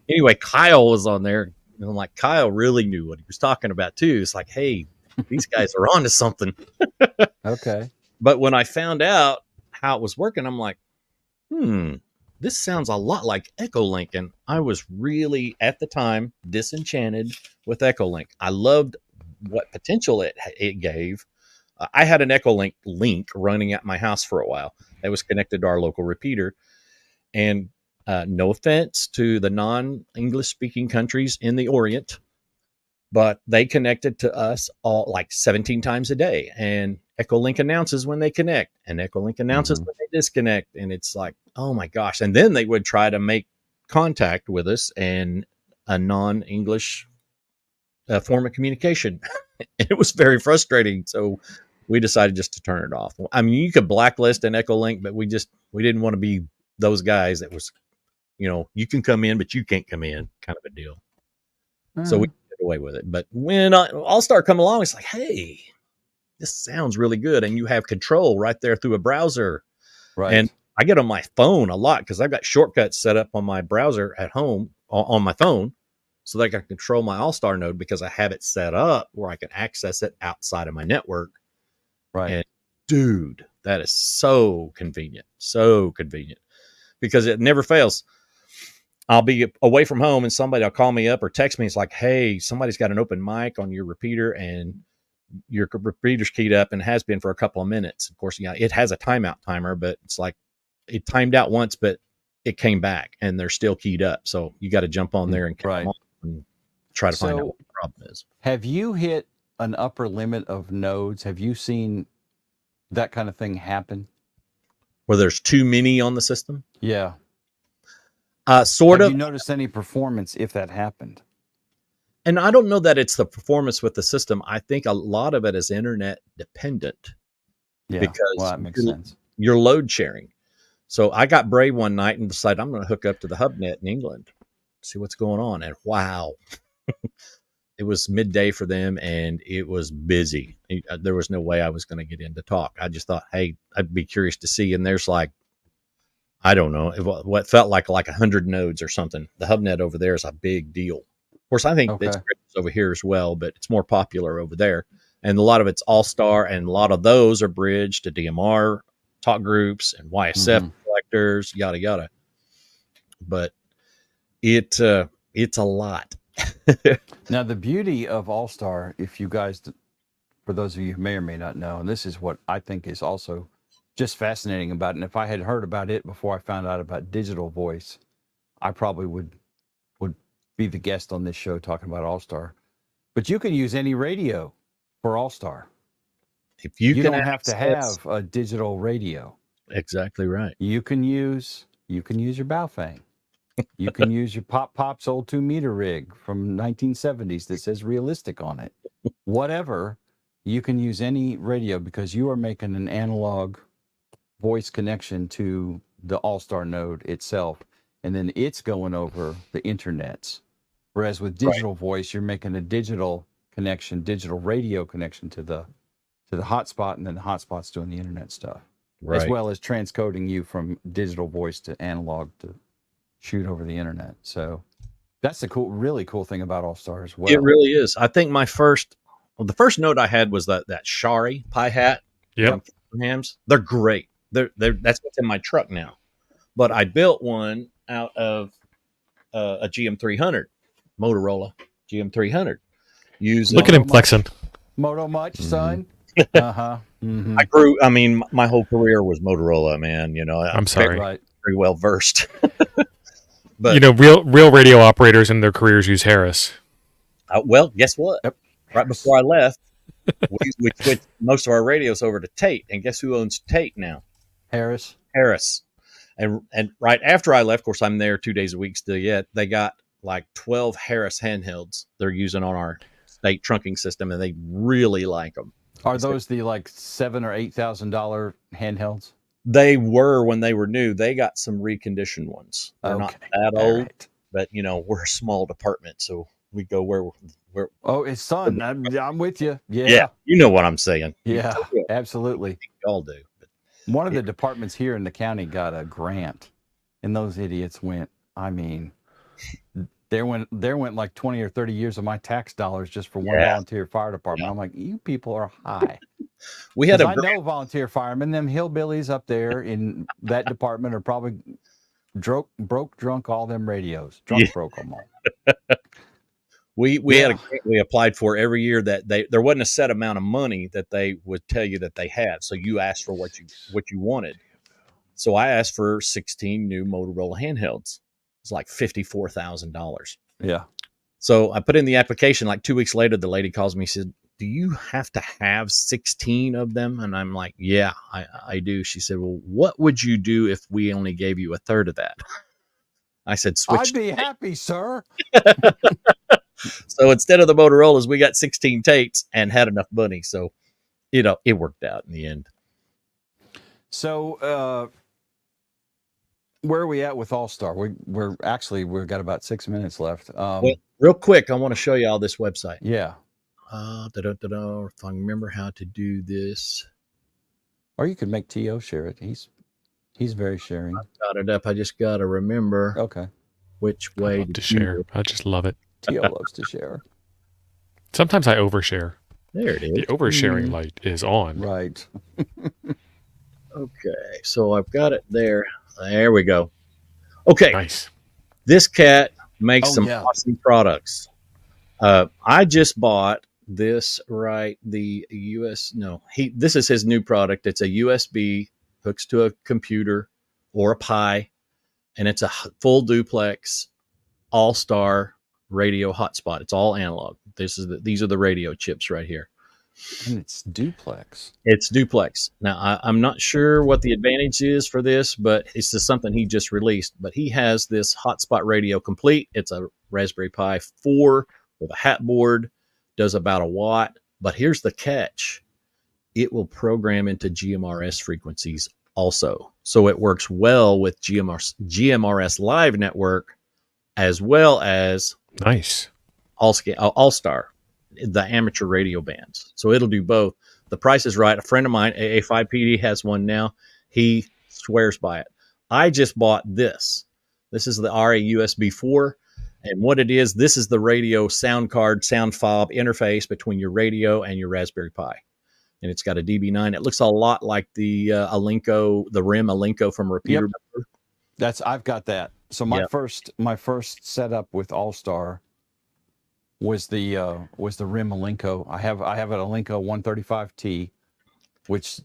Anyway, Kyle was on there, and I'm like, Kyle really knew what he was talking about too. It's like, hey, these guys are onto something. Okay. But when I found out how it was working, I'm like, this sounds a lot like Echolink. And I was really, at the time, disenchanted with Echolink. I loved what potential it gave. I had an Echolink link running at my house for a while that was connected to our local repeater. And no offense to the non-English speaking countries in the Orient, but they connected to us all like 17 times a day. And Echolink announces when they connect, and Echolink announces when they disconnect. And it's like, oh my gosh. And then they would try to make contact with us in a non-English form of communication. It was very frustrating. So we decided just to turn it off. I mean, you could blacklist an Echolink, but we didn't want to be those guys that was, you can come in, but you can't come in kind of a deal. So we get away with it. But when All-Star come along, it's like, hey, this sounds really good. And you have control right there through a browser. right. And I get on my phone a lot because I've got shortcuts set up on my browser at home on my phone so that I can control my All-Star node, because I have it set up where I can access it outside of my network. right. And dude, that is so convenient. So convenient, because it never fails. I'll be away from home and somebody will call me up or text me. It's like, hey, somebody's got an open mic on your repeater and your repeater's keyed up and has been for a couple of minutes. Of course, it has a timeout timer, but it's like it timed out once, but it came back and they're still keyed up. So you got to jump on there and Right. come on and try to find out So what the problem is. have you hit an upper limit of nodes? Have you seen that kind of thing happen? Where there's too many on the system, Yeah. sort Have of. you noticed any performance if that happened? And I don't know that it's the performance with the system. I think a lot of it is internet dependent Yeah. because Well, that makes sense. you're load sharing. So I got brave one night and decided I'm going to hook up to the HubNet in England, see what's going on. And wow, it was midday for them and it was busy. There was no way I was going to get in to talk. I just thought, hey, I'd be curious to see. And there's like, I don't know, what felt like 100 nodes or something. The HubNet over there is a big deal. Of course, I think Okay. it's over here as well, but it's more popular over there. And a lot of it's All-Star, and a lot of those are bridged to DMR talk groups and YSF collectors, yada yada. But it's a lot. Now, the beauty of All Star, if you guys, for those of you who may or may not know, and this is what I think is also just fascinating about it. And if I had heard about it before I found out about digital voice, I probably would be the guest on this show talking about All Star. But you can use any radio for All Star. If you You can don't have to access- have a digital radio. exactly right. You can use your Baofeng. You can use your Pop's old 2-meter rig from 1970s that says realistic on it. Whatever, you can use any radio because you are making an analog voice connection to the All-Star node itself, and then it's going over the internets. Whereas with digital voice, you're making a digital connection, digital radio connection to the hotspot, and then the hotspot's doing the internet stuff. Right. As well as transcoding you from digital voice to analog to shoot over the internet. So that's the really cool thing about All Star as well. It really is. I think the first note I had was that Shari Pi Hat. Yep. From Hams. They're great. They're that's what's in my truck now. But I built one out of a GM300, Motorola GM300. Look at him flexing. Moto much, son? I grew. I mean, my whole career was Motorola, man. You know, I'm sorry. Right. very well versed. But You know, real radio operators in their careers use Harris. well, guess what? Yep. Right before I left, we switched most of our radios over to Tate, and guess who owns Tate now? Harris. Harris. And right after I left, of course, I'm there 2 days a week still yet. They got like 12 Harris handhelds they're using on our state trunking system, and they really like them. Are those the like $7,000 or $8,000 handhelds? They were when they were new. They got some reconditioned ones. They're not Okay. that All old, right. but you know, we're a small department, so we go where Oh, it's son. I'm with you. yeah. Yeah. You know what I'm saying. Yeah. Absolutely. Y'all do. But One of the departments here in the county got a grant, and those idiots went. I mean, there went like 20 or 30 years of my tax dollars just for one Yeah. volunteer fire department. Yeah. I'm like, you people are high. we had 'Cause a I know volunteer firemen. Them hillbillies up there in that department are probably drunk all them radios. Yeah. Broke them all. we Yeah. had a grant we applied for every year that there wasn't a set amount of money that they would tell you that they had. So you asked for what you wanted. So I asked for 16 new Motorola handhelds. It's like $54,000. Yeah. So I put in the application. Like 2 weeks later, the lady calls me and said, do you have to have 16 of them? And I'm like, yeah, I do. She said, well, what would you do if we only gave you a third of that? I said, switch. I'd be happy, sir. So instead of the Motorola's, we got 16 Tates and had enough money. So, you know, it worked out in the end. So, where are we at with All Star? We've got about 6 minutes left. Well, real quick, I want to show you all this website. Yeah. If I remember how to do this. Or you could make T.O. share it. He's very sharing. Got it up. I just got to remember Okay. which I way love to share. I just love it. T.O. loves to share. Sometimes I overshare. There it is. The oversharing light is on. Right. Okay, so I've got it there. There we go. Okay, Nice. this cat makes Oh, some yeah. awesome products. I just bought this this is his new product. It's a USB, hooks to a computer or a Pi, and it's a full duplex All-Star radio hotspot. It's all analog. These are the radio chips right here. And it's duplex. It's duplex. Now, I'm not sure what the advantage is for this, but it's just something he just released. But he has this hotspot radio complete. It's a Raspberry Pi 4 with a hat board, does about a watt. But here's the catch. It will program into GMRS frequencies also. So it works well with GMRS Live Network as well as Nice. All-Star, the amateur radio bands. So it'll do both. The price is right. A friend of mine, AA5PD, has one now. He swears by it. I just bought this. This is the RA USB 4. And what it is, this is the radio sound card, sound fob interface between your radio and your Raspberry Pi. And it's got a DB9. It looks a lot like the Alinco, the RIM Alinco from Repeater. Yep. I've got that. So my first setup with All-Star was the RIM Alinco. I have an Alinco 135T, which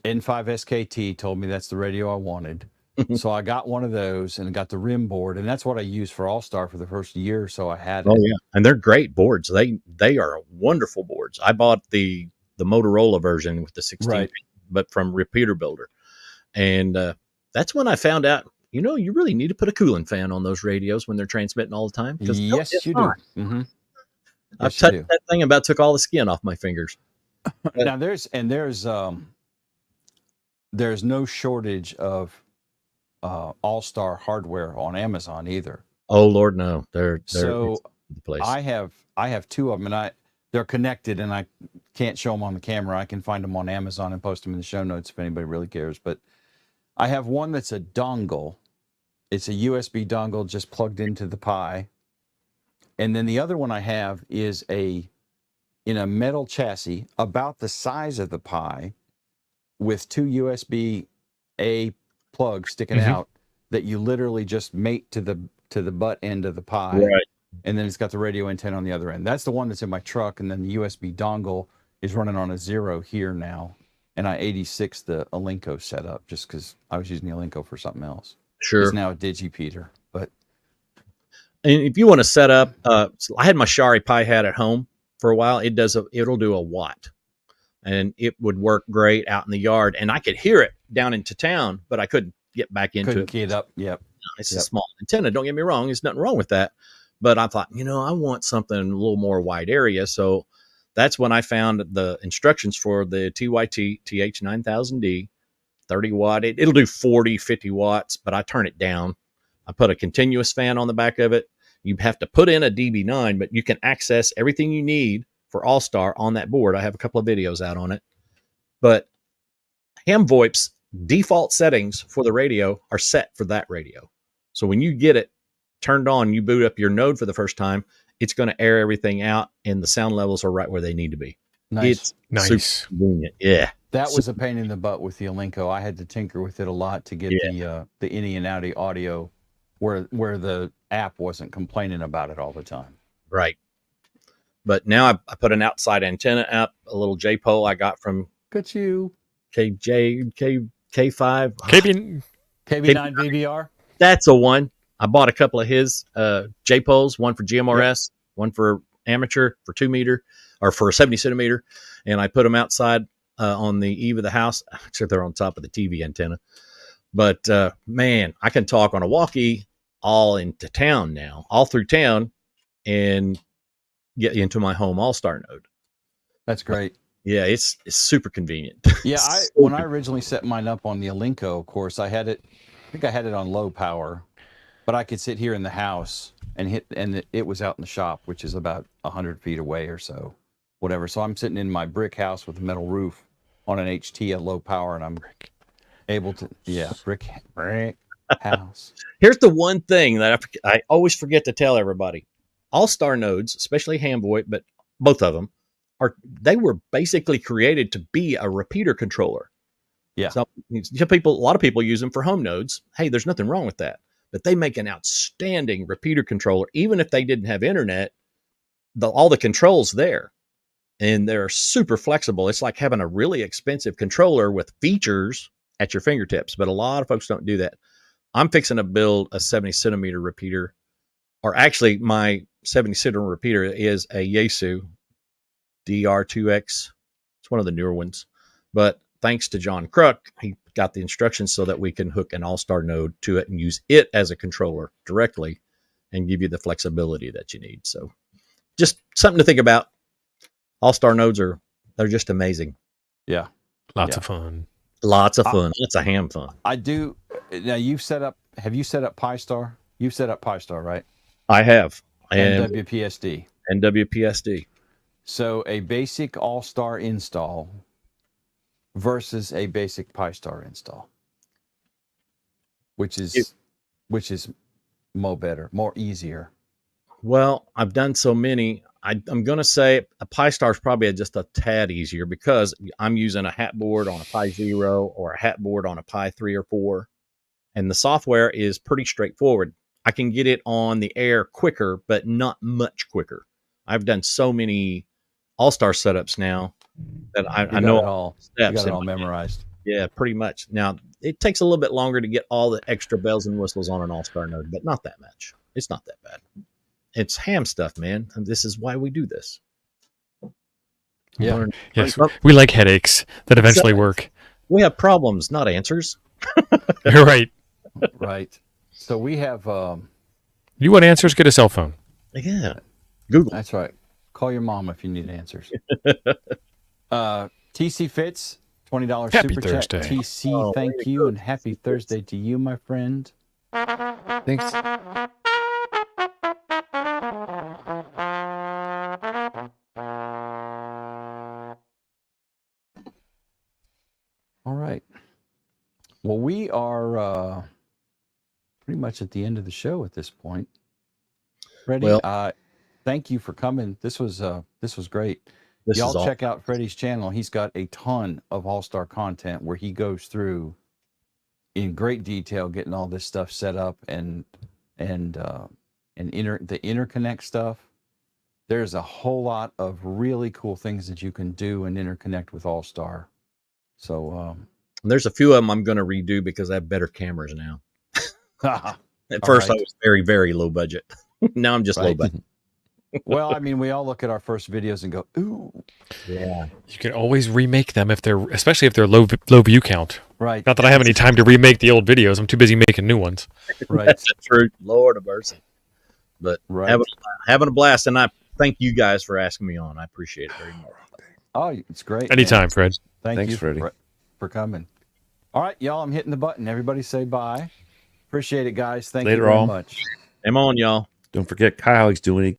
N5SKT told me that's the radio I wanted. So I got one of those and got the RIM board, and that's what I used for All-Star for the first year or so I had it. Oh yeah, and they're great boards. They are wonderful boards. I bought the Motorola version with the 16, right, but from Repeater Builder, and that's when I found out. You know, you really need to put a cooling fan on those radios when they're transmitting all the time. Yes, you do. Mm-hmm. I've touched that thing, about took all the skin off my fingers. Now there's no shortage of All-Star hardware on Amazon either. Oh Lord, no. They're so the place. I have two of them, and they're connected, and I can't show them on the camera. I can find them on Amazon and post them in the show notes if anybody really cares. But I have one that's a dongle. It's a USB dongle just plugged into the Pi. And then the other one I have is in a metal chassis about the size of the Pi with two USB-A plugs sticking out that you literally just mate to the butt end of the Pi. Right. And then it's got the radio antenna on the other end. That's the one that's in my truck. And then the USB dongle is running on a Zero here now. And I 86 the Alinco setup just because I was using the Alinco for something else. Sure. It's now a Digipeater. But and if you want to set up, so I had my Shari Pi hat at home for a while. It'll do a watt, and it would work great out in the yard. And I could hear it down into town, but I couldn't get back into it. Key it up. Yep. It's a small antenna. Don't get me wrong. There's nothing wrong with that. But I thought, I want something a little more wide area. So that's when I found the instructions for the TYT TH9000D, 30 watt. It'll do 40, 50 watts, but I turn it down. I put a continuous fan on the back of it. You have to put in a DB9, but you can access everything you need for All-Star on that board. I have a couple of videos out on it. But HamVoIP's default settings for the radio are set for that radio. So when you get it turned on, you boot up your node for the first time, it's going to air everything out, and the sound levels are right where they need to be. Nice. Nice. Super convenient. Yeah. That was a pain in the butt with the Alinco. I had to tinker with it a lot to get the innie and outie audio where the app wasn't complaining about it all the time. Right. But now I put an outside antenna up, a little J-pole I got from Good you. K5. KB, KB9 VBR. That's a one. I bought a couple of his J-poles, one for GMRS, one for amateur for 2 meter or for 70 centimeter. And I put them outside on the eave of the house. Except they're on top of the TV antenna. But man, I can talk on a walkie all into town now, all through town, and get into my home All-Star node. That's great. Yeah, it's super convenient. Yeah, when I originally set mine up on the Alinco, of course, I think I had it on low power, but I could sit here in the house and it was out in the shop, which is about 100 feet away or so, whatever. So I'm sitting in my brick house with a metal roof on an HT at low power, and I'm able to, brick house. Here's the one thing that I always forget to tell everybody. All-Star nodes, especially HamVoIP, but both of them, they were basically created to be a repeater controller. Yeah. So a lot of people use them for home nodes. Hey, there's nothing wrong with that. But they make an outstanding repeater controller. Even if they didn't have internet, all the controls there. And they're super flexible. It's like having a really expensive controller with features at your fingertips. But a lot of folks don't do that. I'm fixing to build a 70 centimeter repeater or actually my 70 cylinder repeater is a Yaesu DR2X. It's one of the newer ones. But thanks to John Kruk, he got the instructions so that we can hook an All-Star node to it and use it as a controller directly and give you the flexibility that you need. So just something to think about. All-Star nodes they're just amazing. Yeah. Lots of fun. Lots of fun. Lots of ham fun. I do. Now have you set up Pi-Star? You've set up Pi-Star, right? I have. And WPSD. And WPSD. So a basic All-Star install versus a basic Pi-Star install. Which is more easier. Well, I've done so many. I'm going to say a Pi-Star is probably just a tad easier because I'm using a hat board on a Pi Zero or a hat board on a Pi 3 or 4. And the software is pretty straightforward. I can get it on the air quicker, but not much quicker. I've done so many All-Star setups now that I know all steps. You got it all memorized. Yeah, pretty much. Now, it takes a little bit longer to get all the extra bells and whistles on an All-Star node, but not that much. It's not that bad. It's ham stuff, man. And this is why we do this. Yeah. Yes, we like headaches that eventually work. We have problems, not answers. You're right. Right. So we have You want answers? Get a cell phone. Yeah. Google. That's right. Call your mom if you need answers. TC Fitz, $20 Happy super Thursday. chat. TC, thank you, and happy Thursday to you, my friend. Thanks. All right. Well, we are pretty much at the end of the show at this point. Freddie, Well, thank you for coming. This was great. this Y'all is all. check out Freddie's channel. He's got a ton of All-Star content where he goes through in great detail getting all this stuff set up and the interconnect stuff. There's a whole lot of really cool things that you can do and interconnect with All-Star. So There's a few of them I'm going to redo because I have better cameras now. At first, right. I was very, very low budget. Now I'm just low Right. budget. Well, I mean, we all look at our first videos and go, ooh. Yeah. You can always remake them especially if they're low view count. Right. Not that I have any time to remake the old videos. I'm too busy making new ones. Right. That's the truth. Lord of mercy. But Right. having a blast. And I thank you guys for asking me on. I appreciate it very much. Oh, it's great. Anytime, man. Fred. Thanks, you Freddie. for coming. All right, y'all, I'm hitting the button. Everybody say bye. Appreciate it, guys. Thank Later you very all. much. I'm on, y'all. Don't forget Kyle. He's doing